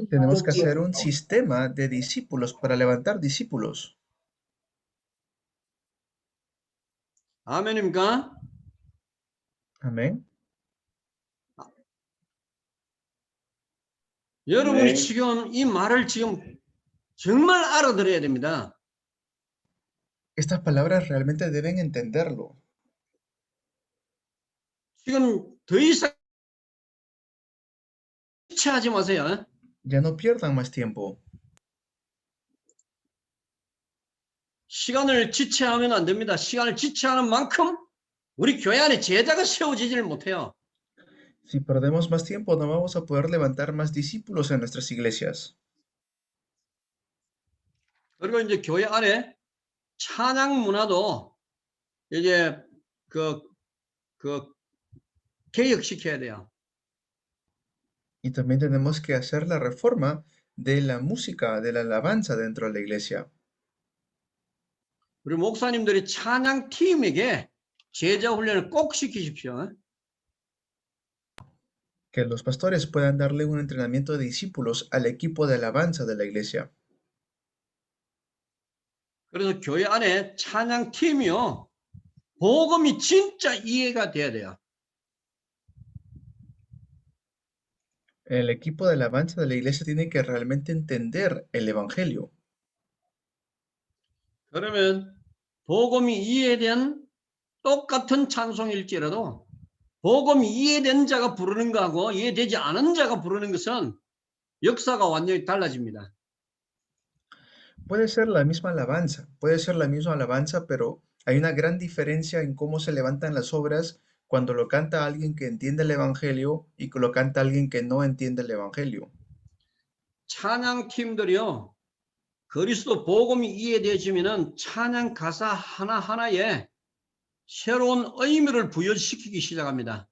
Speaker 6: Tenemos que hacer un sistema de discípulos para levantar discípulos.
Speaker 2: 아멘입니까?
Speaker 6: Amén.
Speaker 2: 여러분이 지금 이 말을 지금 정말 알아들어야 됩니다.
Speaker 6: Estas palabras realmente deben entenderlo.
Speaker 2: 지금 더 이상 지체하지 마세요.
Speaker 6: Ya no pierdan más tiempo.
Speaker 2: 시간을 지체하면 안 됩니다. 시간을 지체하는 만큼 우리 교회 안에 제자가 세워지지를 못해요.
Speaker 6: Si perdemos más tiempo, no vamos a poder levantar más discípulos en nuestras iglesias.
Speaker 2: 그리고 이제 교회 안에 찬양 문화도 이제 그 개혁시켜야 돼요.
Speaker 6: Y también tenemos que hacer la reforma de la música, de la alabanza dentro de la iglesia.
Speaker 2: 우리 목사님들이 찬양 팀에게 제자 훈련을 꼭 시키십시오.
Speaker 6: Que los pastores puedan darle un entrenamiento de discípulos al equipo de alabanza de la iglesia.
Speaker 2: 그래서 교회 안에 찬양 팀이요, 복음이 진짜 이해가 돼야 돼요.
Speaker 6: El equipo de alabanza de la iglesia tiene que realmente entender el evangelio.
Speaker 2: 그러면 복음이 이해된 똑같은 찬송일지라도 복음이 이해된 자가 부르는 거하고 이해되지 않은 자가 부르는 것은 역사가 완전히 달라집니다.
Speaker 6: Puede ser la misma alabanza, puede ser la misma alabanza, pero hay una gran diferencia en cómo se levantan las obras cuando lo canta alguien que entiende el evangelio y que lo canta alguien que no entiende el evangelio.
Speaker 2: 찬양 팀들이요, 그리스도 복음이 이해되어지면은 찬양 가사 하나하나에 새로운 의미를 부여시키기 시작합니다.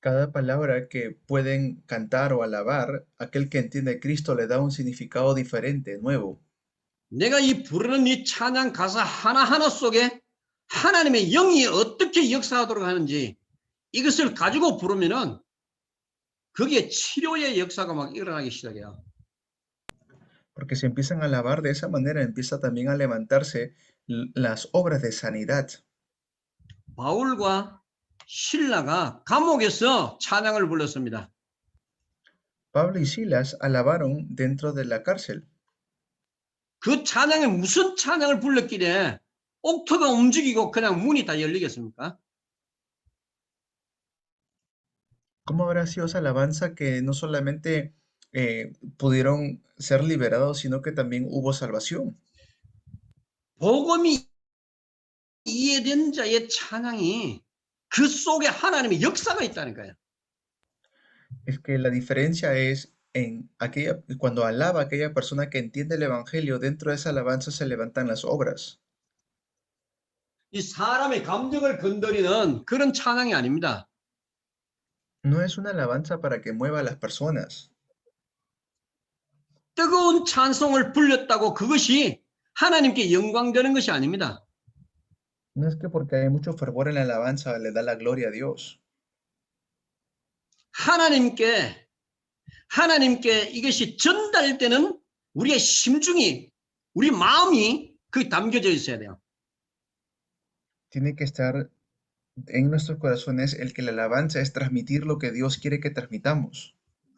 Speaker 6: Cada palabra que pueden cantar o alabar, aquel que entiende a Cristo le da un significado diferente, nuevo.
Speaker 2: 내가 이 부르는 이 찬양 가사 하나하나 속에 하나님의 영이 어떻게 역사하도록 하는지 이것을 가지고 부르면은 거기에 치료의 역사가 막 일어나기 시작해요.
Speaker 6: Porque si empiezan a alabar de esa manera, empieza también a levantarse las obras de sanidad.
Speaker 2: 바울과 신라가 감옥에서 찬양을 불렀습니다.
Speaker 6: Pablo y Silas alabaron dentro de la cárcel.
Speaker 2: 그 찬양에 무슨 찬양을 불렀길래 옥토가 움직이고 그냥 문이 다 열리겠습니까?
Speaker 6: ¿Cómo habrá sido esa alabanza que no solamente pudieron ser liberados, sino que también hubo salvación?
Speaker 2: 복음이 이해된 자의 찬양이 그 속에 하나님의 역사가 있다는 거예요.
Speaker 6: Es que la diferencia es en aquella, cuando alaba a aquella persona que entiende el evangelio, dentro de esa alabanza se levantan las obras.
Speaker 2: 이 사람의 감정을 건드리는 그런 찬양이 아닙니다.
Speaker 6: No es una alabanza para que mueva a las personas.
Speaker 2: 뜨거운 찬송을 불렸다고 그것이 하나님께 영광 되는 것이 아닙니다.
Speaker 6: No es que porque hay mucho fervor en la alabanza le da la gloria a Dios.
Speaker 2: 하나님께 이것이 전달되는 우리의 심중이, 우리 마음이 그게 담겨져 있어야 돼요.
Speaker 6: Tiene que estar en nuestros corazones el que la alabanza es transmitir lo que Dios quiere que transmitamos.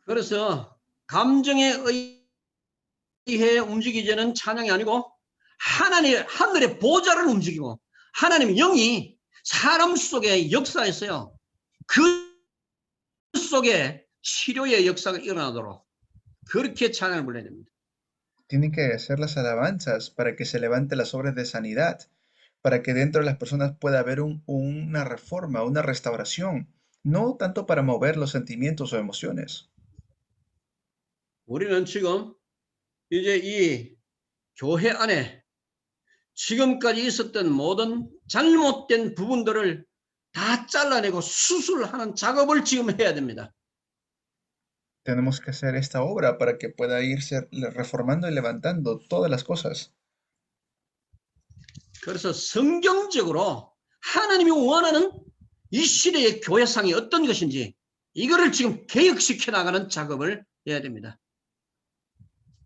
Speaker 2: 그래서 감정에 의해 움직이지는 찬양이 아니고 하늘의 보좌를 움직이고 하나님의 영이 사람 속에 역사했어요. 그 속에 치료의 역사가 일어나도록 그렇게 찬양을 불러야 됩니다.
Speaker 6: Tiene que hacer las alabanzas para que se levante las obras de sanidad, para que dentro de las personas pueda haber una reforma, una restauración, no tanto para mover los sentimientos o emociones.
Speaker 2: 우리는 지금 이제 이 교회 안에 지금까지 있었던 모든 잘못된 부분들을 다 잘라내고 수술하는 작업을 지금 해야 됩니다.
Speaker 6: Tenemos que hacer esta obra para que pueda irse reformando y levantando todas las cosas.
Speaker 2: 그래서 성경적으로 하나님이 원하는 이 시대의 교회상이 어떤 것인지 이거를 지금 개혁시켜 나가는 작업을 해야 됩니다.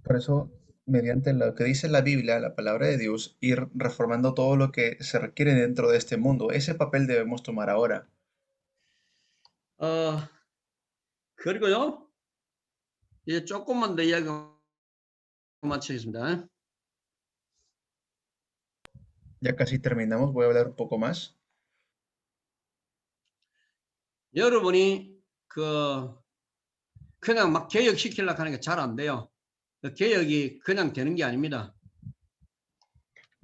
Speaker 6: Por eso, mediante lo que dice la Biblia, la palabra de Dios, ir reformando todo lo que se requiere dentro de este mundo. Ese papel debemos tomar ahora.
Speaker 2: 그리고요, 이제 조금만 더 이야기 마치겠습니다.
Speaker 6: Ya casi terminamos, voy a hablar un poco más.
Speaker 2: 여러분이 그냥 막 개혁시키려고 하는 게 잘 안 돼요. 개혁이 그냥 되는 게 아닙니다.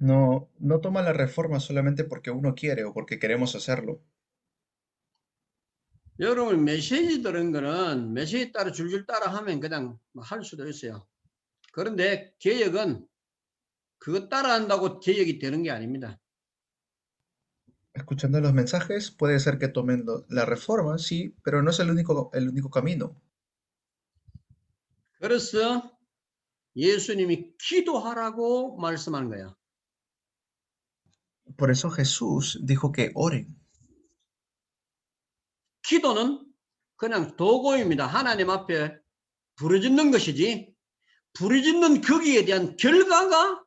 Speaker 6: No toma la reforma solamente porque uno quiere o porque queremos hacerlo.
Speaker 2: 여러분 메시지 들은 거는 메시지 따라 줄줄 따라 하면 그냥 할 수도 있어요. 그런데 개혁은 그거 따라 한다고 개혁이 되는 게 아닙니다.
Speaker 6: Escuchando los mensajes, puede ser que tomen la reforma, sí, pero no es el único camino.
Speaker 2: 그래서 예수님이 기도하라고 말씀하는 거예요.
Speaker 6: Por eso Jesús dijo que oren.
Speaker 2: 기도는 그냥 도구입니다. 하나님 앞에 부르짖는 것이지 부르짖는 거기에 대한 결과가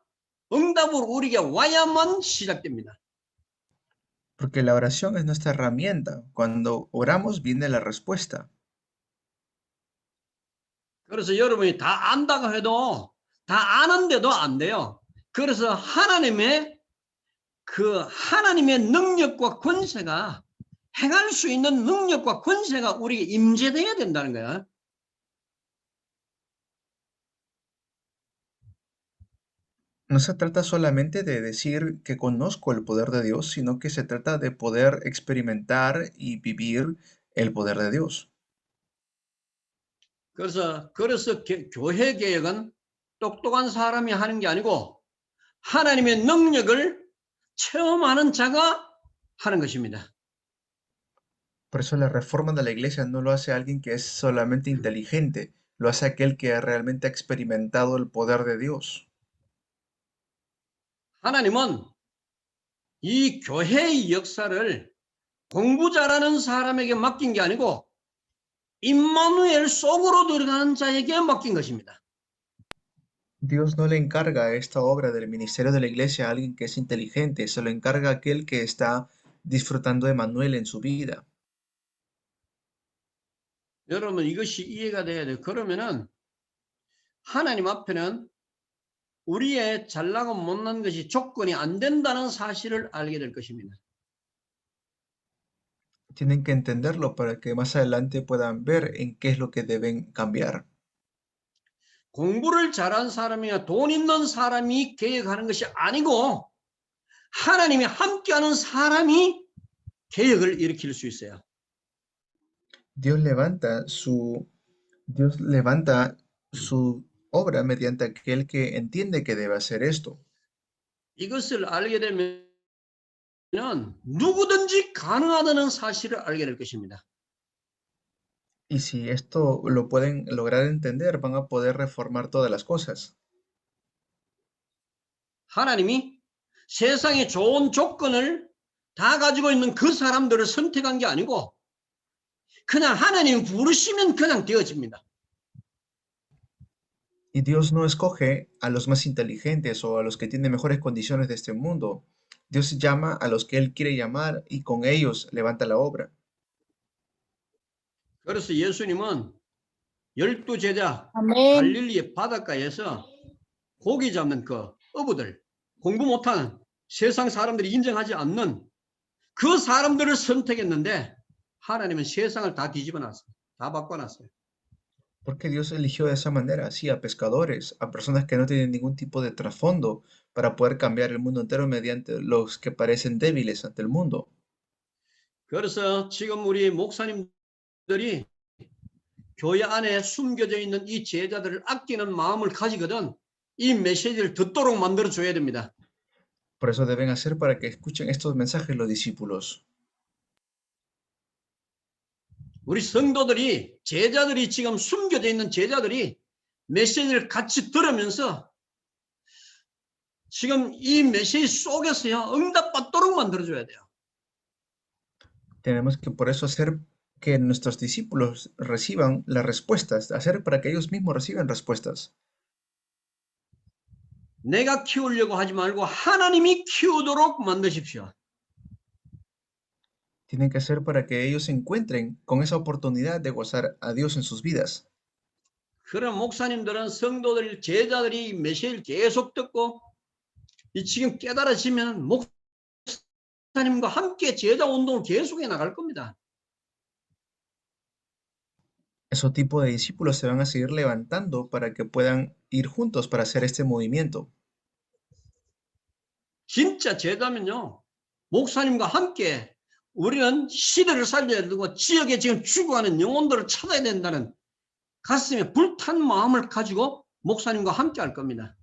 Speaker 2: 응답으로 우리에게 와야만 시작됩니다.
Speaker 6: Porque la oración es nuestra herramienta. Cuando oramos viene la respuesta.
Speaker 2: 그래서 여러분이 다 안다고 해도 다 아는데도 안 돼요. 그래서 하나님의 능력과 권세가 행할 수 있는 능력과 권세가 우리에게 임재되어야 된다는 거야.
Speaker 6: No se trata solamente de decir que conozco el poder de Dios, sino que se trata de poder experimentar y vivir el poder de Dios.
Speaker 2: 그래서 교회 개혁은 똑똑한 사람이 하는 게 아니고 하나님의 능력을 체험하는 자가 하는 것입니다.
Speaker 6: Por eso la reforma de la iglesia no lo hace alguien que es solamente inteligente, lo hace aquel que realmente ha experimentado el poder de Dios.
Speaker 2: 하나님은 이 교회의 역사를 공부 잘하는 사람에게 맡긴 게 아니고 임마누엘 속으로 들어가는 자에게 맡긴 것입니다.
Speaker 6: Dios no le encarga esta obra del ministerio de la iglesia a alguien que es inteligente, se lo encarga a aquel que está disfrutando de Manuel en su vida.
Speaker 2: 여러분 이것이 이해가 돼야 돼요. 그러면은 하나님 앞에는 우리의 잘나고 못난 것이 조건이 안 된다는 사실을 알게 될 것입니다.
Speaker 6: Tienen que entenderlo para que más adelante puedan ver en qué es lo que deben cambiar.
Speaker 2: 공부를 잘한 사람이나 돈 있는 사람이 개혁하는 것이 아니고 하나님이 함께하는 사람이 개혁을 일으킬 수 있어요.
Speaker 6: Dios levanta su obra mediante aquel que entiende que debe hacer esto.
Speaker 2: 이것을 알게 되면 누구든지 가능하다는 사실을 알게 될 것입니다.
Speaker 6: Y si esto lo pueden lograr entender, van a poder reformar todas las cosas.
Speaker 2: 하나님이 세상에 좋은 조건을 다 가지고 있는 그 사람들을 선택한 게 아니고 그냥 하나님 부르시면 그냥 되어집니다.
Speaker 6: Y Dios no escoge a los más inteligentes o a los que tienen mejores condiciones de este mundo. Dios llama a los que Él quiere llamar y con ellos levanta la obra.
Speaker 2: 그래서 예수님은 12 제자
Speaker 9: 아멘.
Speaker 2: 갈릴리의 바닷가에서 고기 잡는 그 어부들, 공부 못하는 세상 사람들이 인정하지 않는 그 사람들을 선택했는데 하나님은 세상을 다 뒤집어 놨어요. 다 바꿔놨어요.
Speaker 6: Porque Dios eligió de esa manera, sí, a pescadores, a personas que no tienen ningún tipo de trasfondo para poder cambiar el mundo entero mediante los que parecen débiles ante el mundo.
Speaker 2: 그래서 지금 우리 목사님들이 교회 안에 숨겨져 있는 이 제자들을 아끼는 마음을 가지거든 이 메시지를 듣도록 만들어 줘야 됩니다.
Speaker 6: Por eso deben hacer para que escuchen estos mensajes los discípulos.
Speaker 2: 우리 성도들이, 제자들이 지금 숨겨져 있는 제자들이 메시지를 같이 들으면서 지금 이 메시지 속에서요, 응답받도록 만들어줘야 돼요.
Speaker 6: Tenemos que por eso hacer que nuestros discípulos reciban las respuestas, hacer para que ellos mismos reciban respuestas.
Speaker 2: 내가 키우려고 하지 말고 하나님이 키우도록 만드십시오.
Speaker 6: Tienen que hacer para que ellos se encuentren con esa oportunidad de gozar a Dios en sus vidas.
Speaker 2: 그런 목사님들은 성도들, 제자들이 메시지를 계속 듣고 이 지금 깨달아지면 목사님과 함께 제자 운동을 계속해 나갈 겁니다.
Speaker 6: Esos tipos de discípulos se van a seguir levantando para que puedan ir juntos para hacer este movimiento.
Speaker 2: 진짜 제자면요, 목사님과 함께 우리는 시대를 살려야 되고 지역에 지금 죽어가는 영혼들을 찾아야 된다는 가슴에 불탄 마음을 가지고 목사님과 함께 할 겁니다.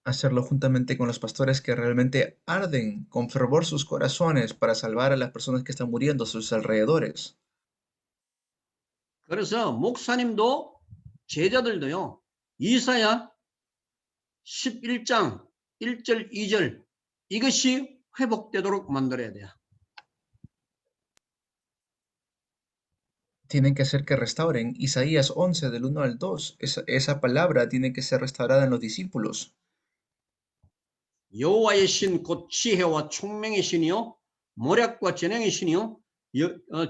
Speaker 6: Hacerlo juntamente con los pastores que realmente arden con fervor sus corazones para salvar a las personas que están muriendo a sus alrededores.
Speaker 2: 그래서 목사님도 제자들도요, 이사야 11장 1절 2절 이것이 회복되도록 만들어야 돼요.
Speaker 6: Tienen que hacer que restauren Isaías 11 del 1 al 2. Esa palabra tiene que ser restaurada en los discípulos.
Speaker 2: 여호와의 신 곧 지혜와 총명의 신이요 모략과 전능의 신이요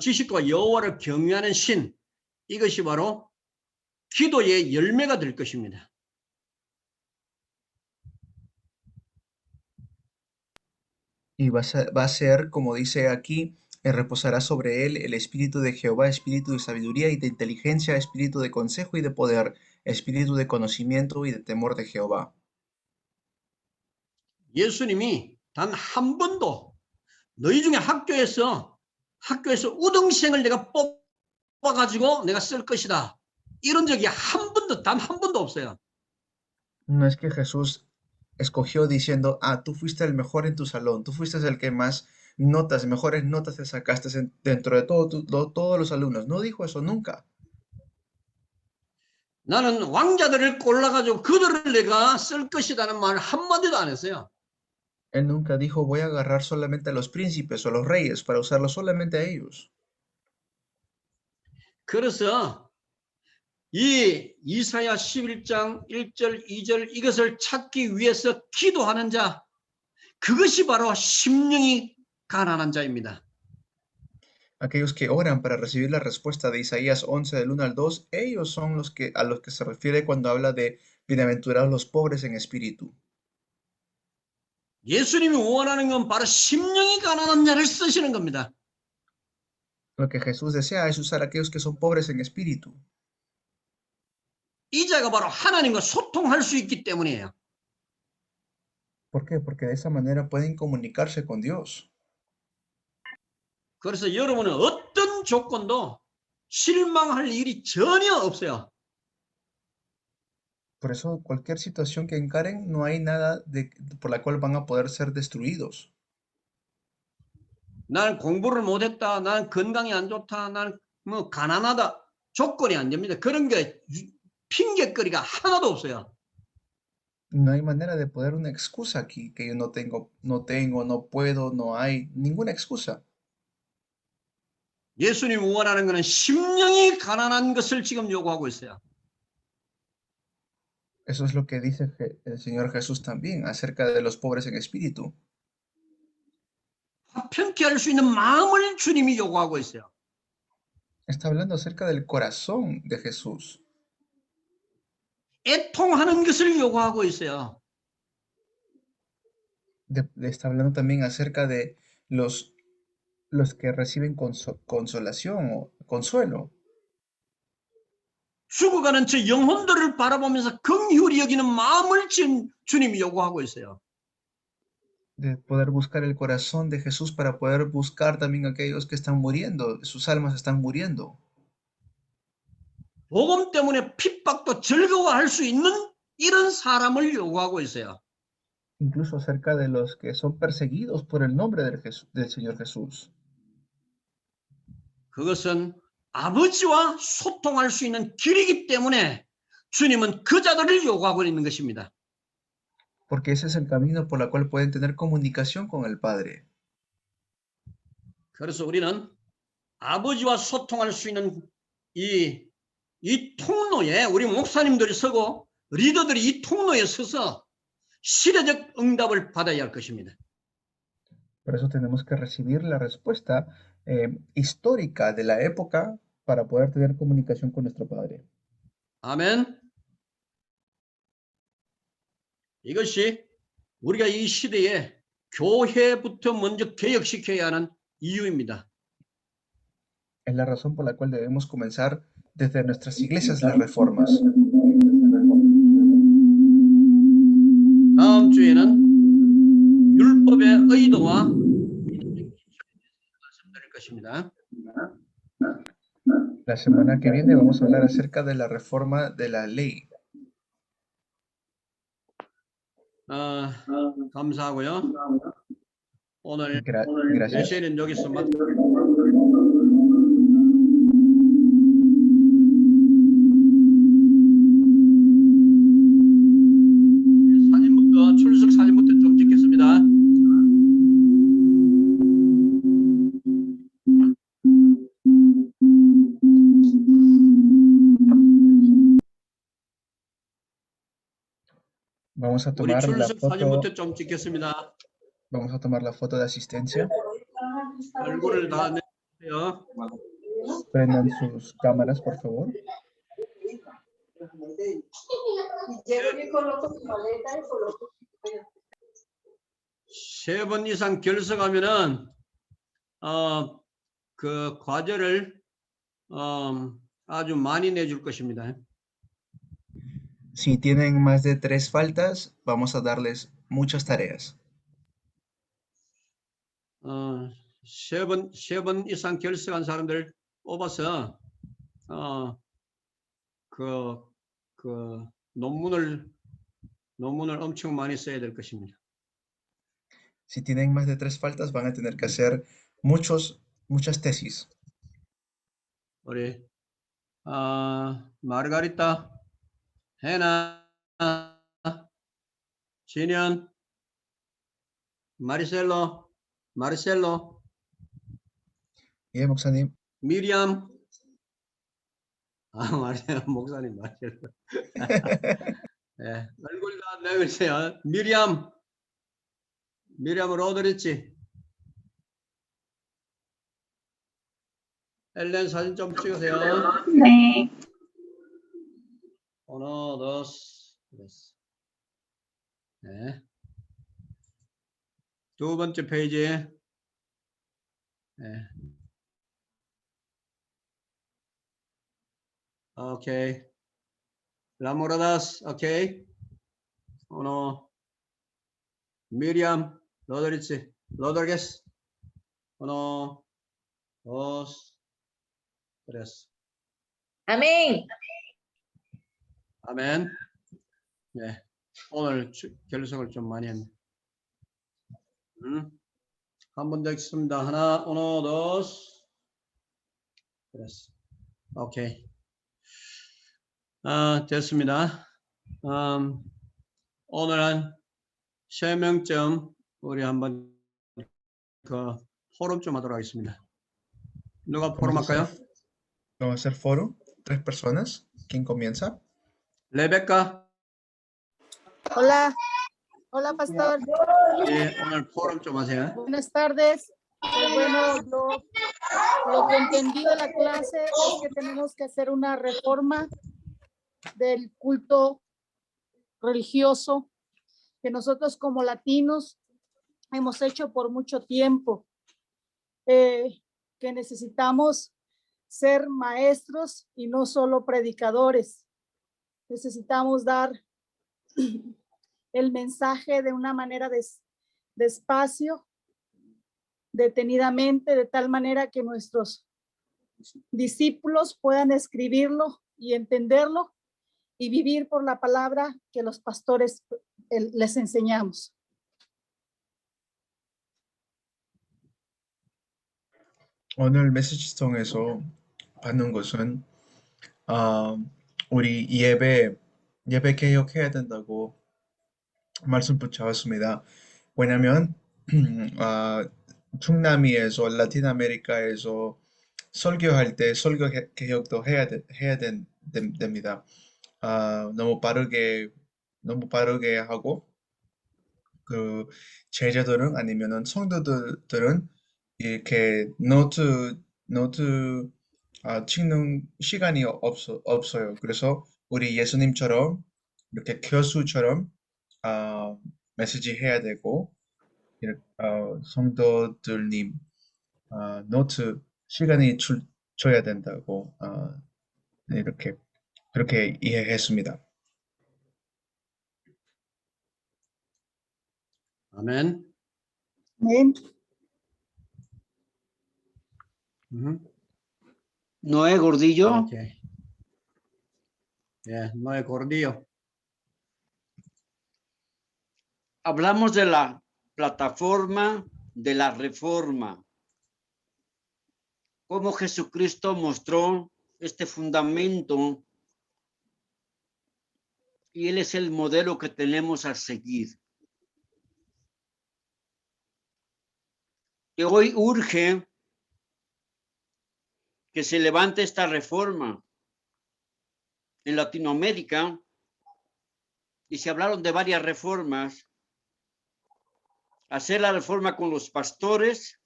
Speaker 2: 지식과 여호와를 경외하는 신, 이것이 바로 기도의 열매가 될 것입니다.
Speaker 6: Y va a ser, como dice aquí, reposará sobre él el espíritu de Jehová, espíritu de sabiduría y de inteligencia, espíritu de consejo y de poder, espíritu de conocimiento y de temor de Jehová.
Speaker 2: 예수님이 단 한 번도 너희 중에 학교에서 우등생을 내가 뽑아가지고 내가 쓸 것이다, 이런 적이 단 한 번도 없어요.
Speaker 6: No es que Jesús escogió diciendo, tú fuiste el mejor en tu salón, tú fuiste el que más mejores notas te sacaste dentro de todos los alumnos. No dijo eso nunca.
Speaker 2: 나는 왕자들을 골라가지고 그들을 내가 쓸 것이라는 말 한마디도 안 했어요.
Speaker 6: Él nunca dijo, voy a agarrar solamente a los príncipes o a los reyes para usarlos solamente a ellos.
Speaker 2: 그래서 이 이사야 11장 1절 2절 이것을 찾기 위해서 기도하는 자, 그것이 바로 심령이 가난한 자입니다.
Speaker 6: Aquellos que oran para recibir la respuesta de Isaías 11 del 1 al 2, ellos son a los que se refiere cuando habla de bienaventurados los pobres en espíritu.
Speaker 2: 예수님이 원하는 건 바로 심령이 가난한 자를 쓰시는 겁니다.
Speaker 6: Lo que Jesús desea es usar a aquellos que son pobres en espíritu.
Speaker 2: 이 자가 바로 하나님과 소통할 수 있기 때문이에요.
Speaker 6: ¿Por qué? Porque de esa manera pueden comunicarse con Dios.
Speaker 2: 그래서 여러분은 어떤 조건도 실망할 일이 전혀 없어요.
Speaker 6: Por eso, cualquier situación que encaren, no hay nada por la cual van a poder ser destruidos.
Speaker 2: 난 공부를 못했다, 난 건강이 안 좋다, 난 뭐 가난하다, 조건이 안 됩니다. 그런 게 핑계거리가 하나도 없어요.
Speaker 6: No hay manera de poner una excusa aquí, que yo no puedo, no hay ninguna excusa.
Speaker 2: 예수님이 원하는 것은 심령이 가난한 것을 지금 요구하고 있어요.
Speaker 6: Eso es lo que dice el Señor Jesús también acerca de los pobres en espíritu.
Speaker 2: 화평케 할 수 있는 마음을 주님이 요구하고 있어요.
Speaker 6: Está hablando acerca del corazón de Jesús.
Speaker 2: 애통하는 것을 요구하고 있어요.
Speaker 6: Está hablando también acerca de los que reciben consolación o consuelo.
Speaker 2: 죽어가는 저 영혼들을 바라보면서 긍휼히 여기는 마음을 주님이 요구하고 있어요.
Speaker 6: De poder buscar el corazón de Jesús para poder buscar también a aquellos que están muriendo, sus almas están muriendo.
Speaker 2: 복음 때문에 핍박도 즐거워할 수 있는 이런 사람을 요구하고 있어요.
Speaker 6: Incluso acerca de los que son perseguidos por el nombre del Señor Jesús.
Speaker 2: 그것은 아버지와 소통할 수 있는 길이기 때문에 주님은 그 자들을 요구하고 있는 것입니다.
Speaker 6: Porque ese es el camino por el cual pueden tener comunicación con el Padre.
Speaker 2: 그래서 우리는 아버지와 소통할 수 있는 이 통로에 우리 목사님들이 서고 리더들이 이 통로에 서서 시대적 응답을 받아야 할 것입니다.
Speaker 6: Por eso tenemos que recibir la respuesta histórica de la época para poder tener comunicación con nuestro Padre.
Speaker 2: 아멘. 이것이 우리가 이 시대에 교회부터 먼저 개혁시켜야 하는 이유입니다.
Speaker 6: Es la razón por la cual debemos comenzar desde nuestras iglesias las reformas.
Speaker 2: 다음 주에는 율법의 의도와 말씀드릴 것입니다.
Speaker 6: La semana que viene vamos a hablar acerca de la reforma de la ley.
Speaker 2: 감사하고요. 오늘
Speaker 6: Gracias.
Speaker 2: 메시지는 여기서 출석 사진부터 좀 찍겠습니다.
Speaker 6: Vamos a
Speaker 2: 우리
Speaker 6: tomar la
Speaker 2: 출석
Speaker 6: foto.
Speaker 2: 사진부터 좀 찍겠습니다.
Speaker 6: Vamos a tomar la foto de asistencia.
Speaker 2: 얼굴을 다 내주세요.
Speaker 6: Prendan sus cámaras, por favor.
Speaker 2: 세 번 이상 결석하면은 그 과제를 아주 많이 내줄 것입니다.
Speaker 6: Si tienen más de 3 faltas, vamos a darles muchas tareas.
Speaker 2: 세 번 이상 결석한 사람들 뽑아서 그 논문을 엄청 많이 써야 될 것입니다.
Speaker 6: Si tienen más de 3 faltas, van a tener que hacer muchas tesis.
Speaker 2: 우리 마르가리타, 해나, 진현, 마르셀로,
Speaker 6: 예, 목사님.
Speaker 2: 미리암, 목사님 마르셀로. 네, 얼굴 다 내주세요. 미리암 로드리치. 엘렌 사진 좀 찍으세요.
Speaker 3: 네.
Speaker 2: Uno, dos, tres. 네. 두 번째 페이지. 네. 오케이. 라모라다스, 오케이. Uno. 미리암, 로드리게스. Uno, dos, tres.
Speaker 3: 아멘.
Speaker 2: 아멘. 네. 오늘 결석을 좀 많이 했네. 한 번 더 있습니다. 하나, uno, dos, tres. 오케이. 됐습니다. 오늘 한 3명쯤 우리 한번 그 포럼 좀 하도록 하겠습니다. 누가 포럼 할까요?
Speaker 6: Vamos a hacer foro. 3 personas. ¿Quién comienza?
Speaker 2: 레베카.
Speaker 11: Hola, hola pastor.
Speaker 2: 오늘 포럼 좀 하세요.
Speaker 11: Buenas tardes. Bueno, lo que entendí de la clase es que tenemos que hacer una reforma del culto religioso que nosotros como latinos hemos hecho por mucho tiempo, que necesitamos ser maestros y no solo predicadores. Necesitamos dar el mensaje de una manera despacio, detenidamente, de tal manera que nuestros discípulos puedan escribirlo y entenderlo y vivir por la palabra que los pastores les enseñamos.
Speaker 6: 오늘 메시지 통해서 받는 것은 우리 예배 개혁해야 된다고 말씀 붙여왔습니다. 왜냐하면 중남미에서 라틴 아메리카에서 설교할 때 설교 개혁도 해야 됩니다. 너무 빠르게 하고 그 제자들은 아니면은 성도들은 이렇게 노트 찍는 시간이 없어요. 그래서 우리 예수님처럼 이렇게 교수처럼 메시지 해야 되고 성도들님 노트 시간이 줘야 된다고 이렇게 그렇게 이해했습니다.
Speaker 2: 아멘.
Speaker 11: Amén.
Speaker 3: Noé Gordillo.
Speaker 2: Okay. Noé Gordillo.
Speaker 3: Hablamos de la plataforma de la reforma. Cómo Jesucristo mostró este fundamento y Él es el modelo que tenemos a seguir. Que hoy urge que se levante esta reforma en Latinoamérica y se hablaron de varias reformas. Hacer la reforma con los pastores.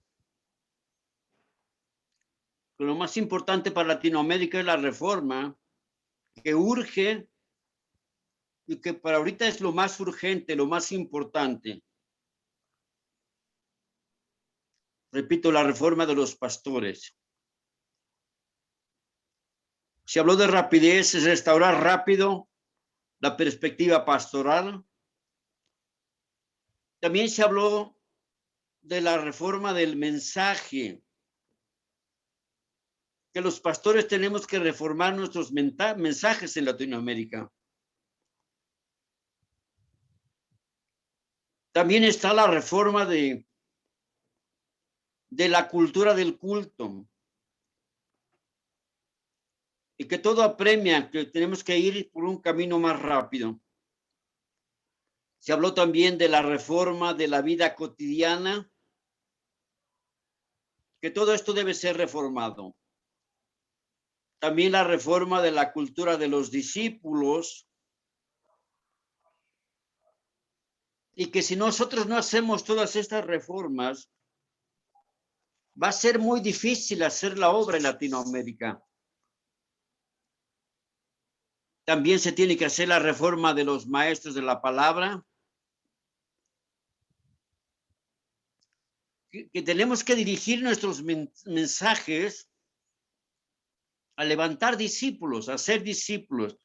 Speaker 3: Lo más importante para Latinoamérica es la reforma que urge y que para ahorita es lo más urgente, lo más importante. Repito, la reforma de los pastores. Se habló de rapidez, es restaurar rápido la perspectiva pastoral. También se habló de la reforma del mensaje, que los pastores tenemos que reformar nuestros mensajes en Latinoamérica. También está la reforma de la cultura del culto. Y que todo apremia, que tenemos que ir por un camino más rápido. Se habló también de la reforma de la vida cotidiana, que todo esto debe ser reformado. También la reforma de la cultura de los discípulos, y que si nosotros no hacemos todas estas reformas, va a ser muy difícil hacer la obra en Latinoamérica. También se tiene que hacer la reforma de los maestros de la palabra, que tenemos que dirigir nuestros mensajes a levantar discípulos, a ser discípulos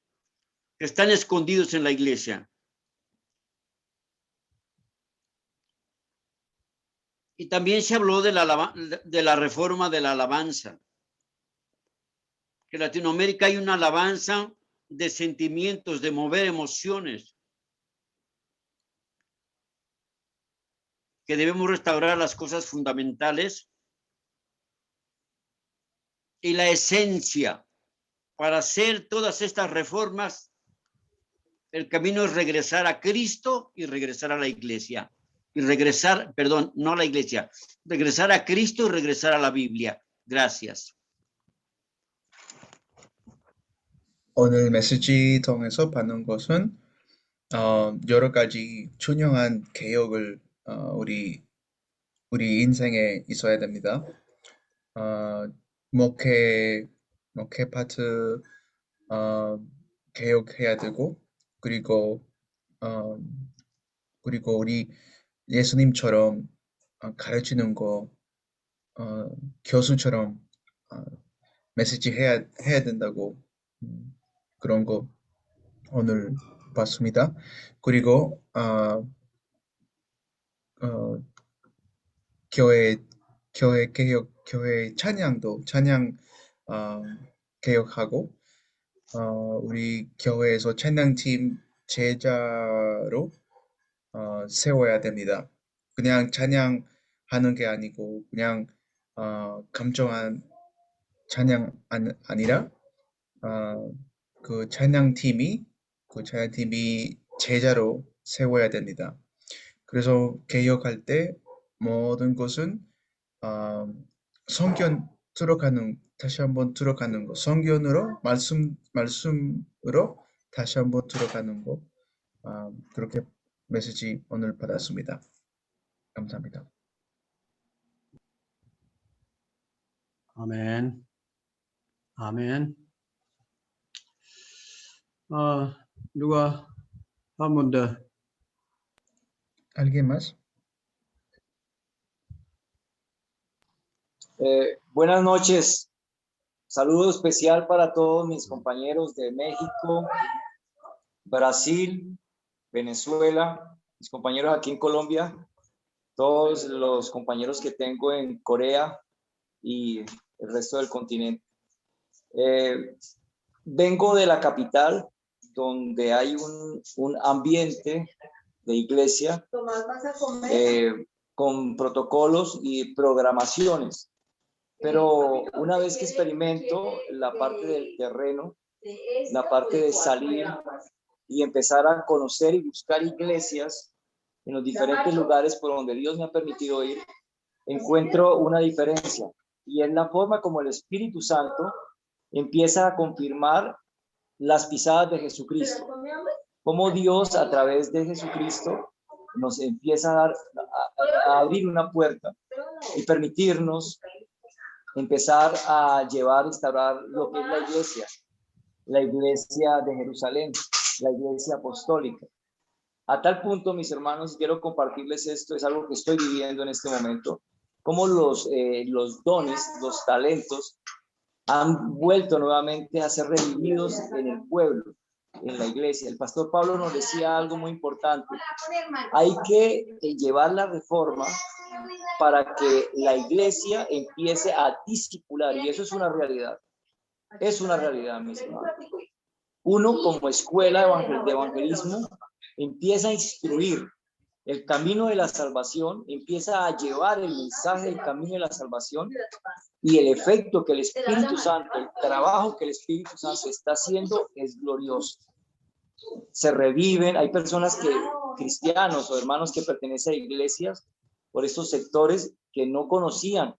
Speaker 3: que están escondidos en la iglesia. Y también se habló de la reforma de la alabanza. Que en Latinoamérica hay una alabanza de sentimientos, de mover emociones. Que debemos restaurar las cosas fundamentales y la esencia. Para hacer todas estas reformas, el camino es regresar a Cristo y regresar a la iglesia. Y regresar, perdón, no a la iglesia, regresar a Cristo y regresar a la Biblia. Gracias.
Speaker 6: 오늘 메시지 통해서 받는 것은 여러 가지 중요한 개혁을 우리 인생에 있어야 됩니다. 목회 파트 개혁해야 되고 그리고 우리 예수님처럼 가르치는 거 교수처럼 메시지 해야 된다고 그런 거 오늘 봤습니다. 그리고 교회 개혁, 교회 찬양 개혁하고 우리 교회에서 찬양팀 제자로 세워야 됩니다. 그냥 찬양하는 게 아니고 그냥 감정한 찬양 아니라 그 찬양팀이 제자로 세워야 됩니다. 그래서 개혁할 때 모든 것은 성경 다시 한번 들어가는 거, 성경으로 말씀으로 다시 한번 들어가는 거, 그렇게 메시지 오늘 받았습니다. 감사합니다.
Speaker 2: 아멘. 아멘. 누가 한 번 더?
Speaker 6: ¿Alguien más?
Speaker 4: Buenas noches. Saludo especial para todos mis compañeros de México, Brasil, Venezuela, mis compañeros aquí en Colombia, todos los compañeros que tengo en Corea y el resto del continente. Vengo de la capital, donde hay un ambiente de iglesia con protocolos y programaciones. Pero una vez que experimento la parte del terreno, la parte de salir y empezar a conocer y buscar iglesias en los diferentes lugares por donde Dios me ha permitido ir, encuentro una diferencia. Y es la forma como el Espíritu Santo empieza a confirmar las pisadas de Jesucristo. Como Dios a través de Jesucristo nos empieza a abrir una puerta y permitirnos empezar a instaurar lo que es la iglesia de Jerusalén, la iglesia apostólica. A tal punto, mis hermanos, quiero compartirles esto, es algo que estoy viviendo en este momento, como los dones, los talentos han vuelto nuevamente a ser revividos en el pueblo, en la iglesia. El pastor Pablo nos decía algo muy importante: hay que llevar la reforma para que la iglesia empiece a discipular, y eso es una realidad. Es una realidad, mis hermanos. Uno, como escuela de evangelismo, empieza a instruir el camino de la salvación, empieza a llevar el mensaje del camino de la salvación, y el efecto que el Espíritu Santo, el trabajo que el Espíritu Santo está haciendo es glorioso. Se reviven, hay personas cristianos o hermanos que pertenecen a iglesias por estos sectores que no conocían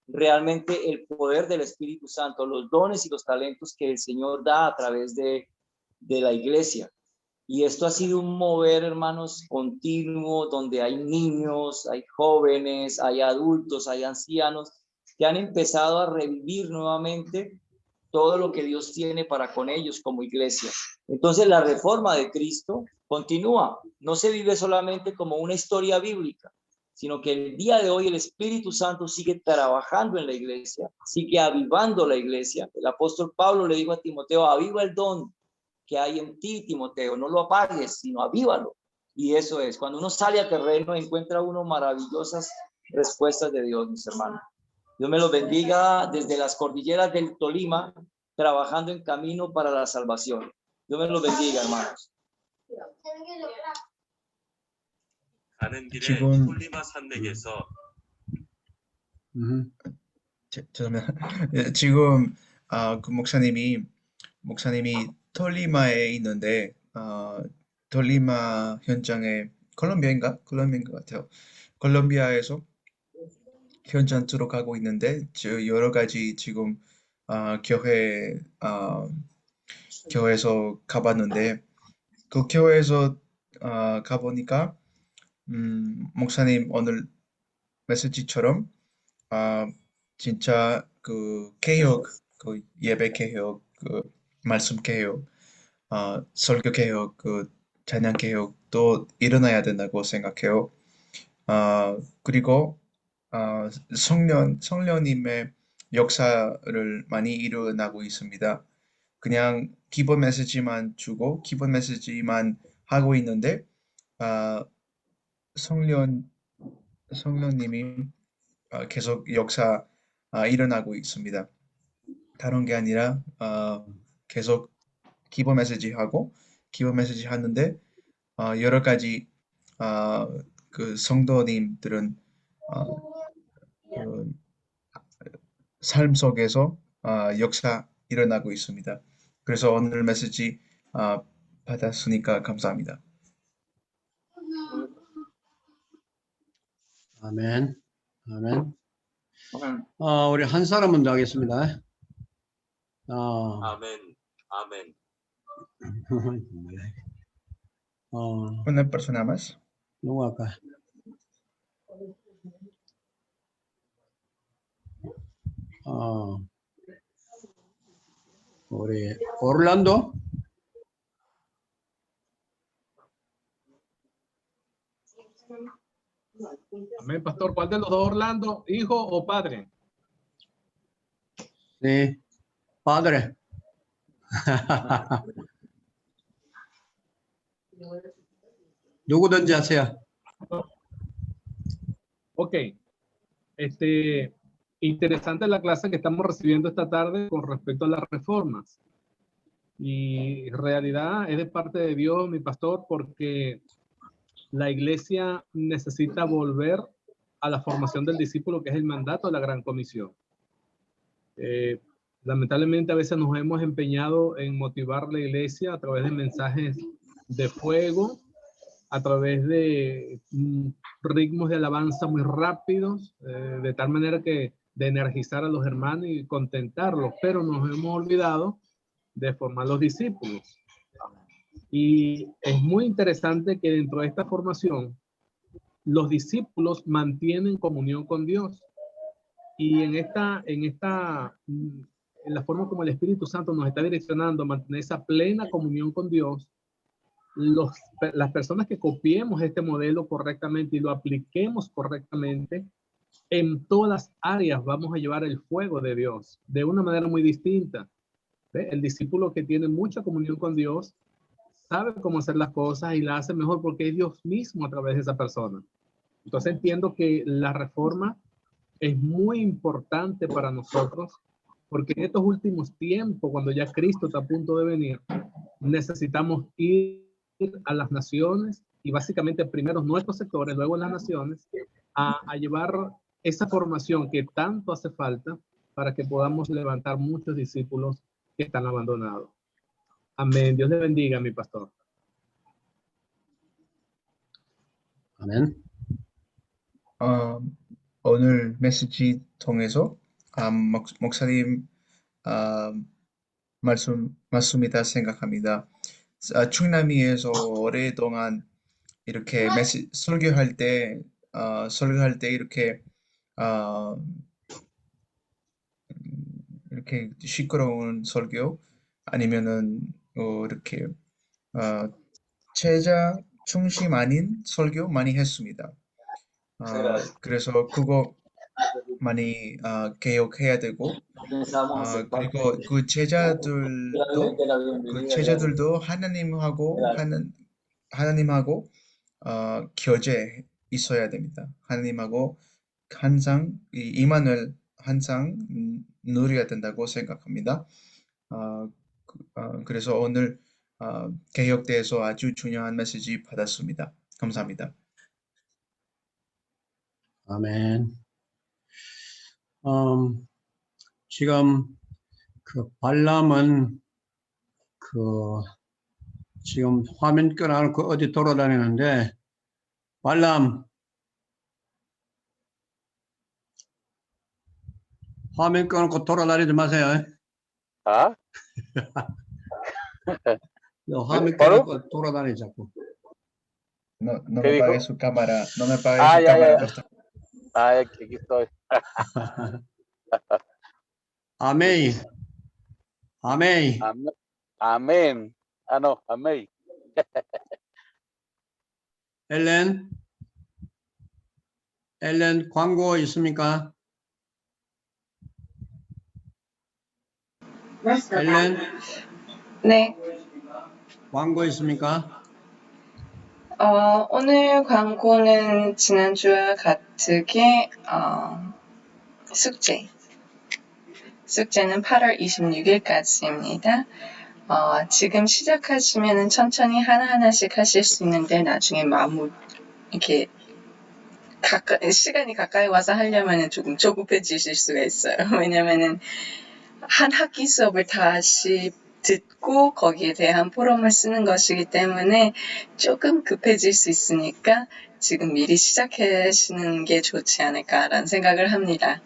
Speaker 4: realmente el poder del Espíritu Santo, los dones y los talentos que el Señor da a través de la iglesia. Y esto ha sido un mover, hermanos, continuo, donde hay niños, hay jóvenes, hay adultos, hay ancianos que han empezado a revivir nuevamente todo lo que Dios tiene para con ellos como iglesia. Entonces la reforma de Cristo continúa, no se vive solamente como una historia bíblica, sino que el día de hoy el Espíritu Santo sigue trabajando en la iglesia, sigue avivando la iglesia. El apóstol Pablo le dijo a Timoteo: aviva el don que hay en ti, Timoteo, no lo apagues, sino avívalo. Y eso es, cuando uno sale a terreno, encuentra uno maravillosas respuestas de Dios, mis hermanos. Dios me los bendiga desde las cordilleras del Tolima, trabajando en camino para la salvación. Dios me los bendiga, hermanos.
Speaker 6: 지금 그 목사님이 톨리마에 있는데 톨리마 현장에 콜롬비아인 것 같아요. 콜롬비아에서 현장 들어가고 있는데 여러 가지 지금 교회에서 가봤는데 그 교회에서 가보니까 목사님 오늘 메시지처럼 진짜 그 개혁, 그 예배 개혁, 그 말씀 개혁, 설교 개혁, 그 찬양 개혁도 일어나야 된다고 생각해요. 그리고 성령님의 역사를 많이 일어나고 있습니다. 그냥 기본 메시지만 주고 기본 메시지만 하고 있는데 성령님이 계속 역사 일어나고 있습니다. 다른 게 아니라 계속 기본 메시지 하고 기본 메시지 하는데 여러 가지 그 성도님들은 삶 속에서 역사 일어나고 있습니다. 그래서 오늘 메시지 받았으니까 감사합니다.
Speaker 2: 아멘. 아멘. 우리 한 사람은 더 하겠습니다.
Speaker 10: 아멘. 아멘.
Speaker 6: Una persona más.
Speaker 2: 누구 할까? 우리 오를란도?
Speaker 1: Amén, pastor. ¿Cuál de los dos, Orlando, hijo o padre?
Speaker 2: 네, padre. 누구든지 하세요.
Speaker 1: Ok. Interesante la clase que estamos recibiendo esta tarde con respecto a las reformas. Y en realidad es de parte de Dios, mi pastor, porque la iglesia necesita volver a la formación del discípulo, que es el mandato de la Gran Comisión. Lamentablemente a veces nos hemos empeñado en motivar la iglesia a través de mensajes de fuego, a través de ritmos de alabanza muy rápidos, de tal manera que de energizar a los hermanos y contentarlos, pero nos hemos olvidado de formar los discípulos. Y es muy interesante que dentro de esta formación los discípulos mantienen comunión con Dios. Y en la forma como el Espíritu Santo nos está direccionando a mantener esa plena comunión con Dios, las personas que copiemos este modelo correctamente y lo apliquemos correctamente, en todas las áreas vamos a llevar el fuego de Dios de una manera muy distinta. ¿Ve? El discípulo que tiene mucha comunión con Dios sabe cómo hacer las cosas y la hace mejor porque es Dios mismo a través de esa persona. Entonces entiendo que la reforma es muy importante para nosotros porque en estos últimos tiempos, cuando ya Cristo está a punto de venir, necesitamos ir a las naciones y básicamente primero nuestros sectores, luego las naciones, a llevar esa formación que tanto hace falta para que podamos levantar muchos discípulos que están abandonados. Amén. Dios le bendiga, mi pastor.
Speaker 2: 아멘.
Speaker 6: 오늘 메시지 통해서 목사님 말씀 맞습니다 생각합니다. 충남리에서 오랫동안 이렇게 설교할 때 이렇게 이렇게 시끄러운 설교 아니면은 이렇게 제자 중심 아닌 설교 많이 했습니다. 그래서 그거 많이 개혁해야 되고 그리고 그 제자들도 하나님하고 교제 있어야 됩니다. 하나님하고 항상 이만을 항상 누려야 된다고 생각합니다. 그래서 오늘 개혁대에서 아주 중요한 메시지 받았습니다. 감사합니다.
Speaker 2: 아멘. 지금 그 발람은 지금 화면 끄라놓고 어디 돌아다니는데 발람 화면 꺼놓고 돌아다니지 마세요.
Speaker 10: ¿Ah?
Speaker 2: 너 화면 꺼놓고 돌아다니 자꾸.
Speaker 6: No me apague su cámara. No me apague su cámara. Pastor.
Speaker 10: Aquí estoy.
Speaker 2: 아멘. 아멘.
Speaker 10: Amén. No, amén.
Speaker 2: 엘렌 광고 있습니까? 엘렌?
Speaker 12: 네.
Speaker 2: 광고 있습니까?
Speaker 12: 오늘 광고는 지난주와 같게 숙제는 8월 26일까지입니다. 지금 시작하시면은 천천히 하나하나씩 하실 수 있는데 나중에 이렇게 시간이 가까이 와서 하려면 조금 조급해지실 수가 있어요. 왜냐면은 한 학기 수업을 다시 듣고 거기에 대한 포럼을 쓰는 것이기 때문에 조금 급해질 수 있으니까 지금 미리 시작하시는 게 좋지 않을까라는 생각을 합니다.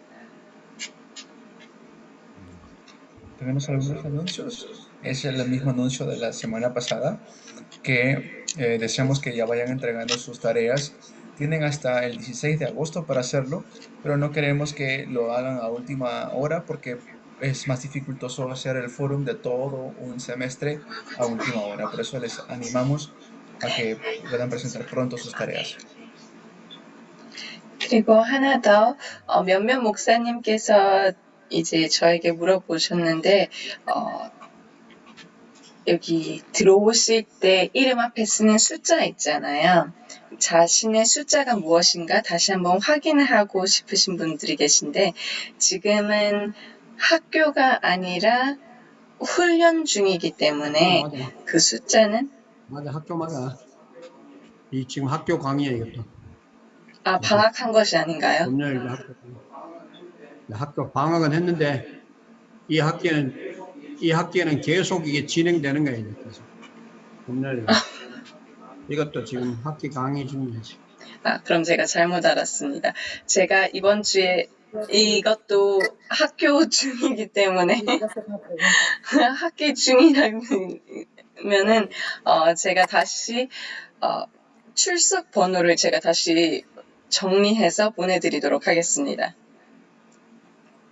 Speaker 6: Tenemos algunos anuncios. Es el mismo anuncio de la semana pasada, que deseamos que ya vayan entregando sus tareas. Tienen hasta el 16 de agosto para hacerlo, pero no queremos que lo hagan a última hora porque es más dificultoso hacer el fórum de todo un semestre a última hora. Por eso les animamos a que puedan presentar pronto sus tareas.
Speaker 12: 그리고 하나 더 몇몇 목사님께서 이제 저에게 물어보셨는데 여기 들어오실 때 이름 앞에 쓰는 숫자 있잖아요. 자신의 숫자가 무엇인가 다시 한번 확인을 하고 싶으신 분들이 계신데 지금은 학교가 아니라 훈련 중이기 때문에
Speaker 2: 맞아.
Speaker 12: 그 숫자는
Speaker 2: 맞아, 학교 맞아. 이 지금 학교 강의야 이것도.
Speaker 12: 방학한 것이 아닌가요?
Speaker 2: 금요일 학교 방학은 했는데 이 학기에는 계속 이게 진행되는 거예요. 계속. 금요일 이것도 지금 학기 강의 중이에요.
Speaker 12: 그럼 제가 잘못 알았습니다. 제가 이번 주에 이것도 학교 중이기 때문에 학기 중이라면은 제가 다시 출석 번호를 제가 다시 정리해서 보내드리도록 하겠습니다.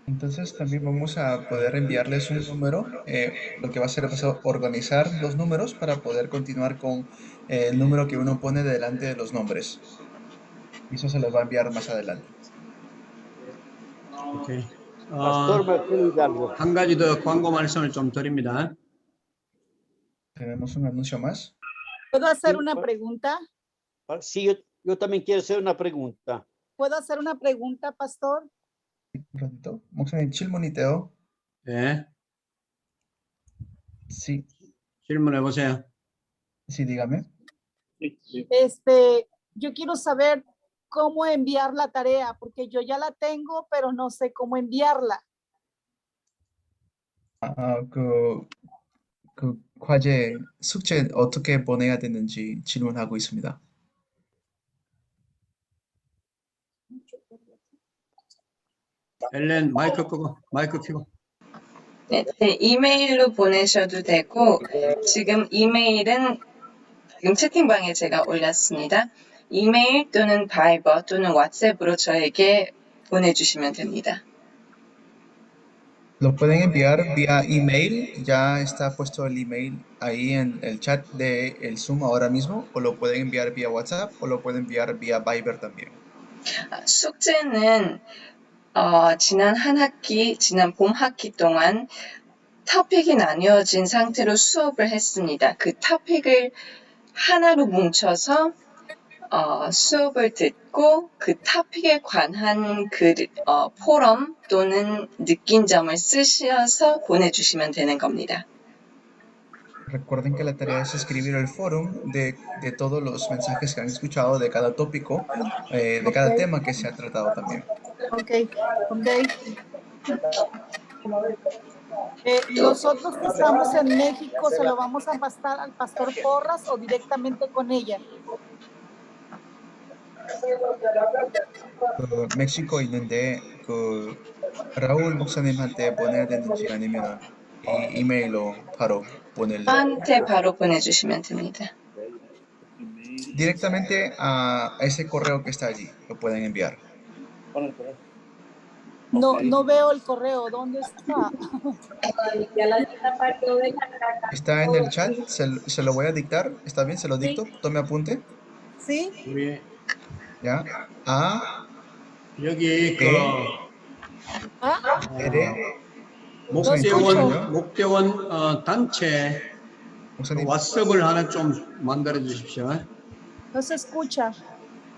Speaker 6: Entonces también vamos a poder enviarles un número. Lo que va a hacer es organizar los números para poder continuar con el número que uno pone delante de los nombres. Y eso se los va a enviar más adelante.
Speaker 2: 오케이. 한 가지 더 광고 말씀을 좀 드립니다.
Speaker 6: Tenemos un anuncio más.
Speaker 11: ¿Puedo hacer una pregunta?
Speaker 3: Sí, yo también quiero hacer una pregunta.
Speaker 11: ¿Puedo hacer una pregunta, pastor?
Speaker 6: Un ratito. 목사님 질문이돼요.
Speaker 2: 네.
Speaker 6: Sí.
Speaker 2: 질문해 보세요.
Speaker 6: Sí, dígame.
Speaker 11: Yo quiero saber cómo enviar la tarea, porque yo ya la tengo, pero no sé cómo enviarla.
Speaker 6: 그 과제 숙제 어떻게 보내야 되는지 질문하고 있습니다.
Speaker 2: 엘렌 마이크 끄고 마이크 켜고.
Speaker 12: 네, 이메일로 보내셔도 되고 지금 이메일은 지금 채팅방에 제가 올렸습니다. 이메일 또는 바이버 또는 왓츠앱으로 저에게 보내주시면 됩니다.
Speaker 6: Lo pueden enviar vía email, ya está puesto el email ahí en el chat del Zoom ahora mismo, o lo pueden enviar vía WhatsApp, o lo pueden enviar vía Viber también.
Speaker 12: 숙제는 지난 봄 학기 동안 토픽이 나뉘어진 상태로 수업을 했습니다. 그 토픽을 하나로 뭉쳐서 수업을 듣고 그 토픽에 관한 포럼 또는 느낀 점을 쓰셔서 보내주시면 되는 겁니다.
Speaker 6: Recuerden que la tarea es escribir el fórum de todos los mensajes que han escuchado de cada tópico, de cada tema que se ha tratado también.
Speaker 11: Okay. Nosotros que estamos en México, ¿se lo vamos a pasar al pastor Porras o directamente con ella?
Speaker 6: 멕시코 있는데 그 라울 목사님한테 보내야 되는지 아니면 이 이메일로 바로
Speaker 12: 저한테 바로 보내주시면 됩니다.
Speaker 6: Directamente a ese correo que está allí, lo pueden enviar.
Speaker 11: No veo el correo, ¿dónde está?
Speaker 6: Está en el chat, se lo voy a dictar, ¿está bien? ¿Se lo dicto? Tome apunte.
Speaker 11: Sí.
Speaker 6: Ya.
Speaker 2: 여기 목대원 단체 왓츠앱을 하나 좀 만들어 주십시오.
Speaker 11: No se escucha.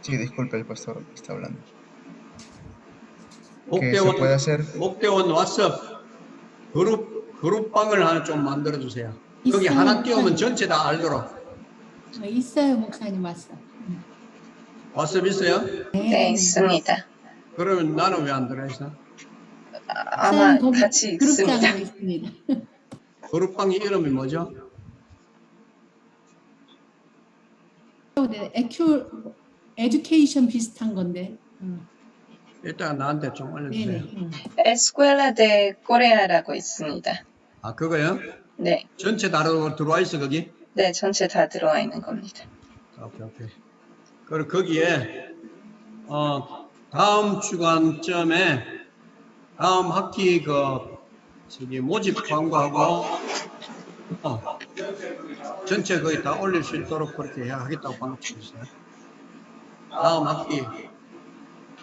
Speaker 6: Sí, disculpe, el pastor está hablando.
Speaker 2: 목대원 왓츠앱 그룹방을 하나 좀 만들어 주세요. 여기 하나 띄우면 전체 다 알도록.
Speaker 5: 있어요, 목사님 왔어.
Speaker 2: 왓썹 있어요?
Speaker 12: 네, 있습니다.
Speaker 2: 그러면 나는 왜 안 들어있어?
Speaker 12: 아마
Speaker 5: 거기
Speaker 12: 같이 있습니다.
Speaker 5: 그룹장으로 있습니다.
Speaker 2: 그룹방의 이름이 뭐죠?
Speaker 5: 에듀케이션 비슷한 건데.
Speaker 2: 일단 나한테 좀 알려주세요.
Speaker 5: 네네.
Speaker 12: Escuela de Corea라고 있습니다.
Speaker 2: 아, 그거요?
Speaker 12: 네,
Speaker 2: 전체 다 들어와 있어, 거기?
Speaker 12: 네, 전체 다 들어와 있는 겁니다.
Speaker 2: 오케이. 그리고 거기에, 다음 주간쯤에, 다음 학기 모집 광고하고, 전체 거의 다 올릴 수 있도록 그렇게 하겠다고 방금 주셨어요. 다음 학기.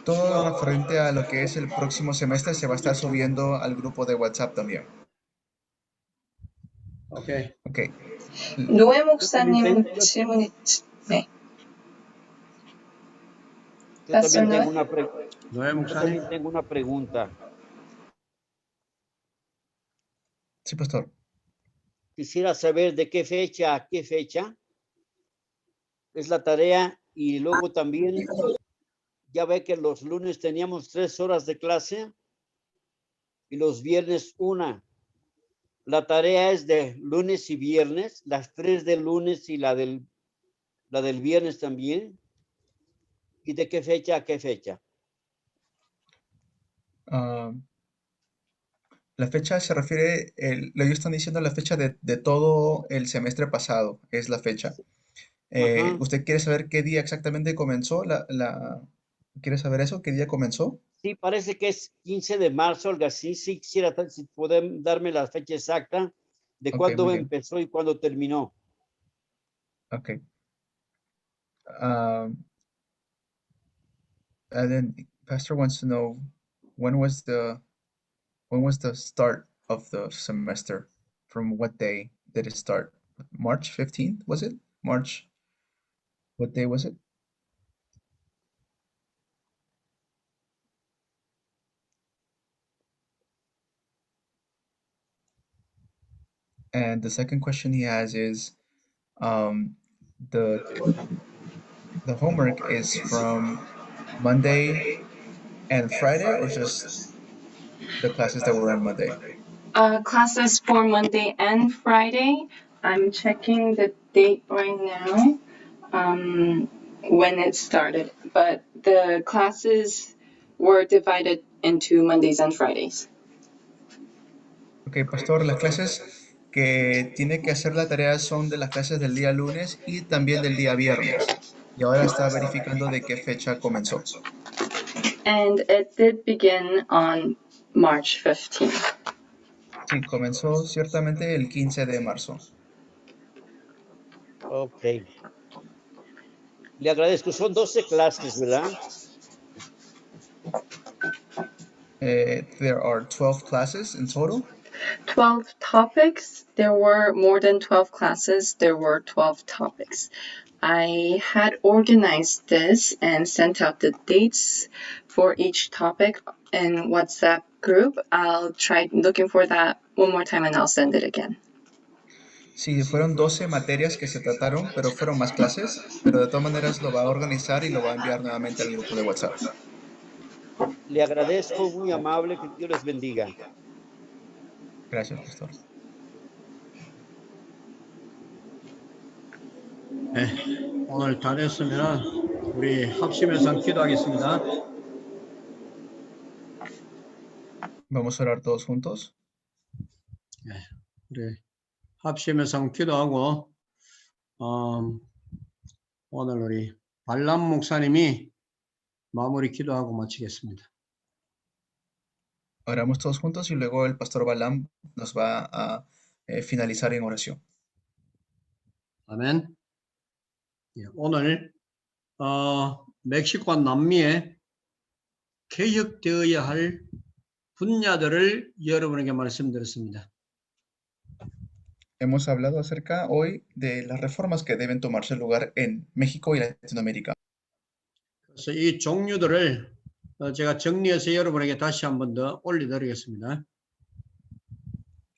Speaker 6: Todo referente a lo que es el próximo semestre se va a estar subiendo al grupo de WhatsApp también.
Speaker 2: 오케이.
Speaker 6: Ok.
Speaker 12: 노예 목사님 질문이 네.
Speaker 3: Yo
Speaker 12: Pastor
Speaker 3: también
Speaker 12: Noé.
Speaker 3: tengo una pregunta.
Speaker 6: Sí, pastor.
Speaker 3: Quisiera saber de qué fecha a qué fecha es la tarea y luego también, ya ve que los lunes teníamos 3 horas de clase y los viernes 1. La tarea es de lunes y viernes, las 3 del lunes y la del viernes también. ¿Y de qué fecha a qué fecha?
Speaker 6: La fecha se refiere, ellos están diciendo la fecha de todo el semestre pasado, es la fecha. ¿Usted quiere saber qué día exactamente comenzó? ¿Quiere saber eso? ¿Qué día comenzó?
Speaker 3: Sí, parece que es 15 de marzo, algo así. Sí, quisiera si pueden darme la fecha exacta de cuándo empezó y cuándo terminó.
Speaker 6: Ok. And then Pastor wants to know when was the start of the semester? From what day did it start? March 15th, was it? March. What day was it? And the second question he has is, the homework is from Monday and Friday, or just the classes that were on Monday?
Speaker 12: Classes for Monday and Friday. I'm checking the date right now, when it started, but the classes were divided into Mondays and Fridays.
Speaker 6: Ok, pastor, las clases que tiene que hacer la tarea son de las clases del día lunes y también del día viernes. Y ahora está verificando de qué fecha comenzó.
Speaker 12: And it did begin on March 15th.
Speaker 6: Sí, comenzó ciertamente el 15 de marzo.
Speaker 3: Ok. Le agradezco. Son 12 clases, ¿verdad?
Speaker 6: There are 12 classes in total.
Speaker 12: 12 topics. There were more than 12 classes. There were 12 topics. I had organized this and sent out the dates for each topic in WhatsApp group. I'll try looking for that one more time and I'll send it again.
Speaker 6: Sí, fueron 12 materias que se trataron, pero fueron más clases. Pero de todas maneras lo va a organizar y lo va a enviar nuevamente al grupo de WhatsApp.
Speaker 3: Le agradezco, muy amable, que Dios les bendiga.
Speaker 6: Gracias, pastor.
Speaker 2: 네, 오늘 다 됐으면 우리 합심해서 기도하겠습니다.
Speaker 6: Vamos a orar todos juntos.
Speaker 2: 네, 우리 합심해서 기도하고 오늘 우리 발람 목사님이 마무리 기도하고 마치겠습니다.
Speaker 6: Oramos todos juntos y luego el pastor Balam nos va a finalizar en oración.
Speaker 2: 아멘. 예, 오늘 멕시코와 남미에 개혁되어야 할 분야들을 여러분에게 말씀드렸습니다.
Speaker 6: Hemos hablado acerca hoy de las reformas que deben tomarse lugar en México y Latinoamérica.
Speaker 2: 그래서 이 종류들을 제가 정리해서 여러분에게 다시 한 번 더 올려드리겠습니다.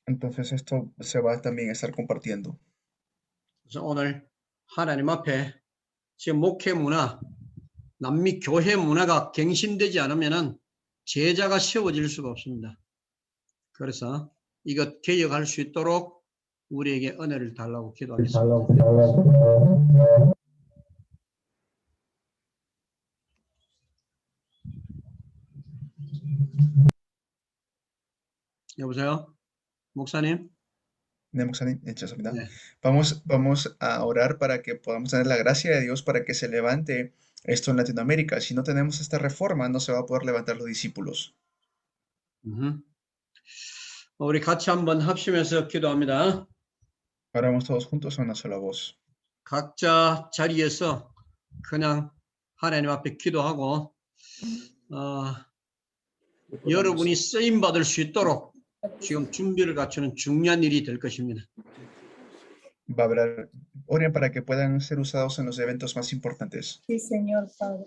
Speaker 6: Entonces esto se va también a estar compartiendo.
Speaker 2: 그래서 오늘 하나님 앞에 지금 목회 문화, 남미 교회 문화가 갱신되지 않으면은 제자가 세워질 수가 없습니다. 그래서 이것 개혁할 수 있도록 우리에게 은혜를 달라고 기도하겠습니다. 여보세요? 목사님?
Speaker 6: Ne, 목사님, 죄송합니다.
Speaker 2: 네.
Speaker 6: Vamos a orar para que podamos tener la gracia de Dios para que se levante esto en Latinoamérica. Si no tenemos esta reforma, no se va a poder levantar los discípulos.
Speaker 2: 우리 같이 한번 합심해서 기도합니다.
Speaker 6: Oramos todos juntos a una sola voz.
Speaker 2: 각자 자리에서 그냥 하나님 앞에 기도하고 여러분이 쓰임 받을 수 있도록 지금 준비를 갖추는 중요한 일이 될 것입니다.
Speaker 6: Va a hablar, oren para que puedan ser usados en los eventos más importantes.
Speaker 11: Sí, Señor Padre.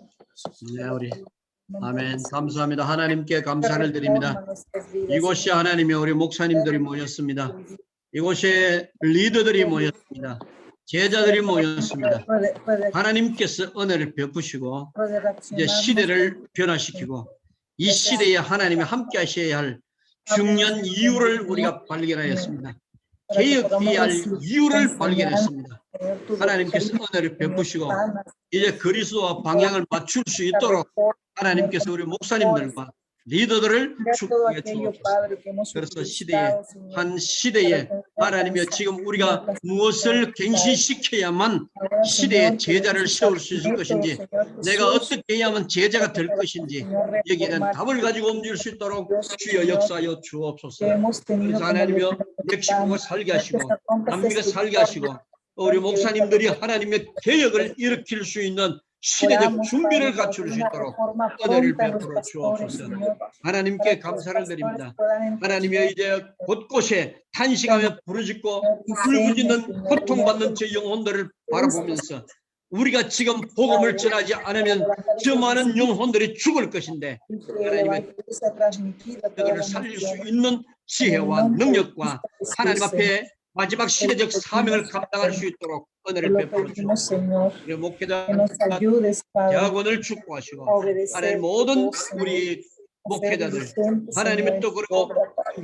Speaker 2: 네, 우리 아멘. 감사합니다. 하나님께 감사를 드립니다. 이곳이 하나님의 우리 목사님들이 모였습니다. 이곳에 리더들이 모였습니다. 제자들이 모였습니다. 하나님께서 은혜를 베푸시고 이제 시대를 변화시키고 이 시대에 하나님이 함께 하셔야 할 중요한 이유를 우리가 발견하였습니다. 개혁해야 할 이유를 발견했습니다. 하나님께서 은혜를 베푸시고 이제 그리스도와 방향을 맞출 수 있도록 하나님께서 우리 목사님들과 리더들을 축복해 주옵소서. 그래서 한 시대에 하나님이 지금 우리가 무엇을 갱신시켜야만 시대에 제자를 세울 수 있을 것인지, 내가 어떻게 해야만 제자가 될 것인지 여기에 대한 답을 가지고 움직일 수 있도록 주여 역사하여 주옵소서. 그래서 하나님이여 멕시코가 살게 하시고 남미가 살게 하시고 우리 목사님들이 하나님의 개혁을 일으킬 수 있는 시대적 준비를 갖출 수 있도록 은혜를 베풀어 주옵소서. 하나님께 감사를 드립니다. 하나님이 이제 곳곳에 탄식하며 부르짖고 울부짖는 고통받는 저 영혼들을 바라보면서 우리가 지금 복음을 전하지 않으면 저 많은 영혼들이 죽을 것인데 하나님의 그들을 살릴 수 있는 지혜와 능력과 하나님 앞에 마지막 시대적 사명을 감당할 수 있도록 은혜를 베풀어 주옵소서. 우리 목회자 대학원을 축복하시고 하나님 모든 우리 목회자들 하나님의 또 그리고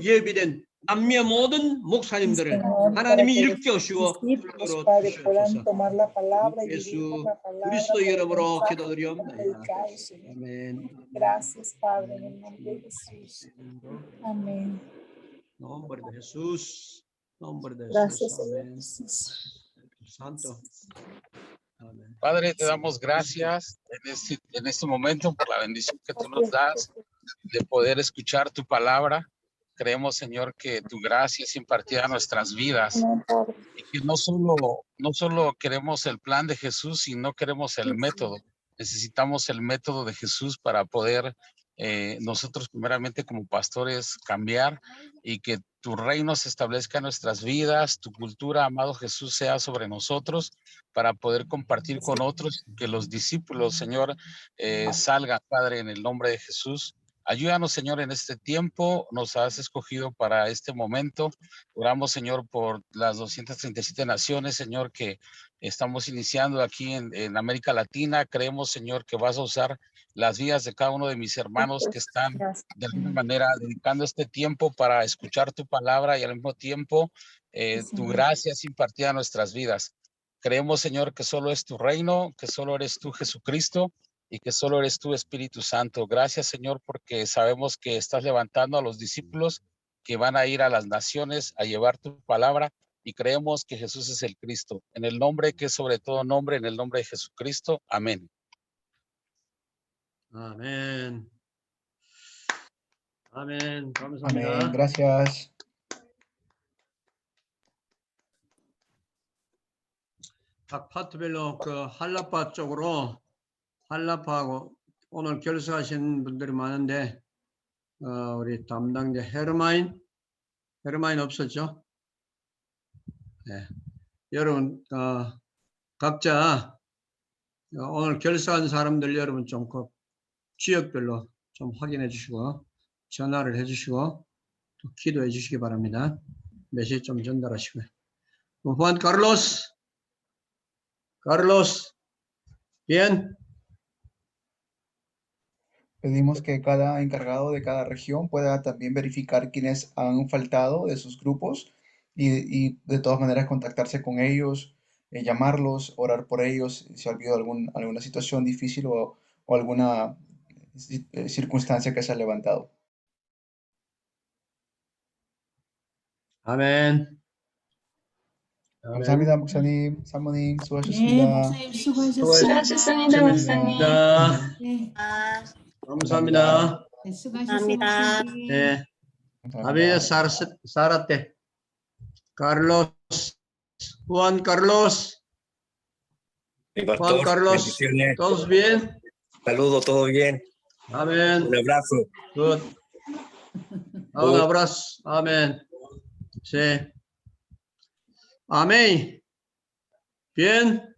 Speaker 2: 예비된 남미의 모든 목사님들을 하나님이 일깨우시고 불러주시옵소서. 예수 그리스도 이름으로 기도드리옵나이다. 아멘. Nombre de Jesús. Nombre de Jesús. Amén. Santo. Amén.
Speaker 10: Padre, te damos gracias en este momento por la bendición que tú nos das de poder escuchar tu palabra. Creemos, Señor, que tu gracia es impartida a nuestras vidas y que no solo queremos el plan de Jesús, sino queremos el método. Necesitamos el método de Jesús para poder nosotros primeramente como pastores cambiar y que tu reino se establezca en nuestras vidas, tu cultura, amado Jesús, sea sobre nosotros para poder compartir con otros, que los discípulos, Señor, salgan, Padre, en el nombre de Jesús. Ayúdanos, Señor, en este tiempo, nos has escogido para este momento. Oramos, Señor, por las 237 naciones, Señor, que estamos iniciando aquí en América Latina. Creemos, Señor, que vas a usar las vidas de cada uno de mis hermanos que están de alguna manera dedicando este tiempo para escuchar tu palabra y al mismo tiempo tu gracia es impartida a nuestras vidas. Creemos, Señor, que solo es tu reino, que solo eres tú, Jesucristo, y que solo eres tú, Espíritu Santo. Gracias, Señor, porque sabemos que estás levantando a los discípulos que van a ir a las naciones a llevar tu palabra y creemos que Jesús es el Cristo. En el nombre que es sobre todo nombre, en el nombre de Jesucristo. Amén.
Speaker 2: Amén. Amén. 감사합니다.
Speaker 6: Amén. Gracias.
Speaker 2: 각 파트별로 그 한라파 쪽으로 한라파하고 오늘 결석하신 분들이 많은데 우리 담당자 헤르마인 없었죠? 네. 여러분 각자 오늘 결석한 사람들 여러분 좀 그 지역별로 좀 확인해 주시고 전화를 해 주시고 또 기도해 주시기 바랍니다. 메시지 좀 전달하시고요. Juan Carlos, bien.
Speaker 6: Pedimos que cada encargado de cada región pueda también verificar quiénes han faltado de sus grupos y de todas maneras contactarse con ellos, llamarlos, orar por ellos si ha habido alguna situación difícil o alguna circunstancia que se ha levantado.
Speaker 2: 아멘.
Speaker 6: 감사합니다, 목사님, 사모님,
Speaker 5: 네,
Speaker 6: 수고하셨습니다.
Speaker 5: 목사님 수고하셨습니다.
Speaker 12: 수고하셨습니다, 목사님.
Speaker 5: 네,
Speaker 2: 감사합니다.
Speaker 5: 네, 수고하셨습니다. 목사님.
Speaker 2: 네.
Speaker 6: 감사합니다.
Speaker 2: Javier Zárate. Carlos. Juan Carlos.
Speaker 13: Mi
Speaker 2: Juan
Speaker 13: pastor,
Speaker 2: Carlos.
Speaker 13: bendiciones.
Speaker 2: ¿Todos bien?
Speaker 13: Saludos, todo bien.
Speaker 2: Amén.
Speaker 13: Un abrazo.
Speaker 2: Good. Un abrazo. Amén. Sí. Amén. Bien.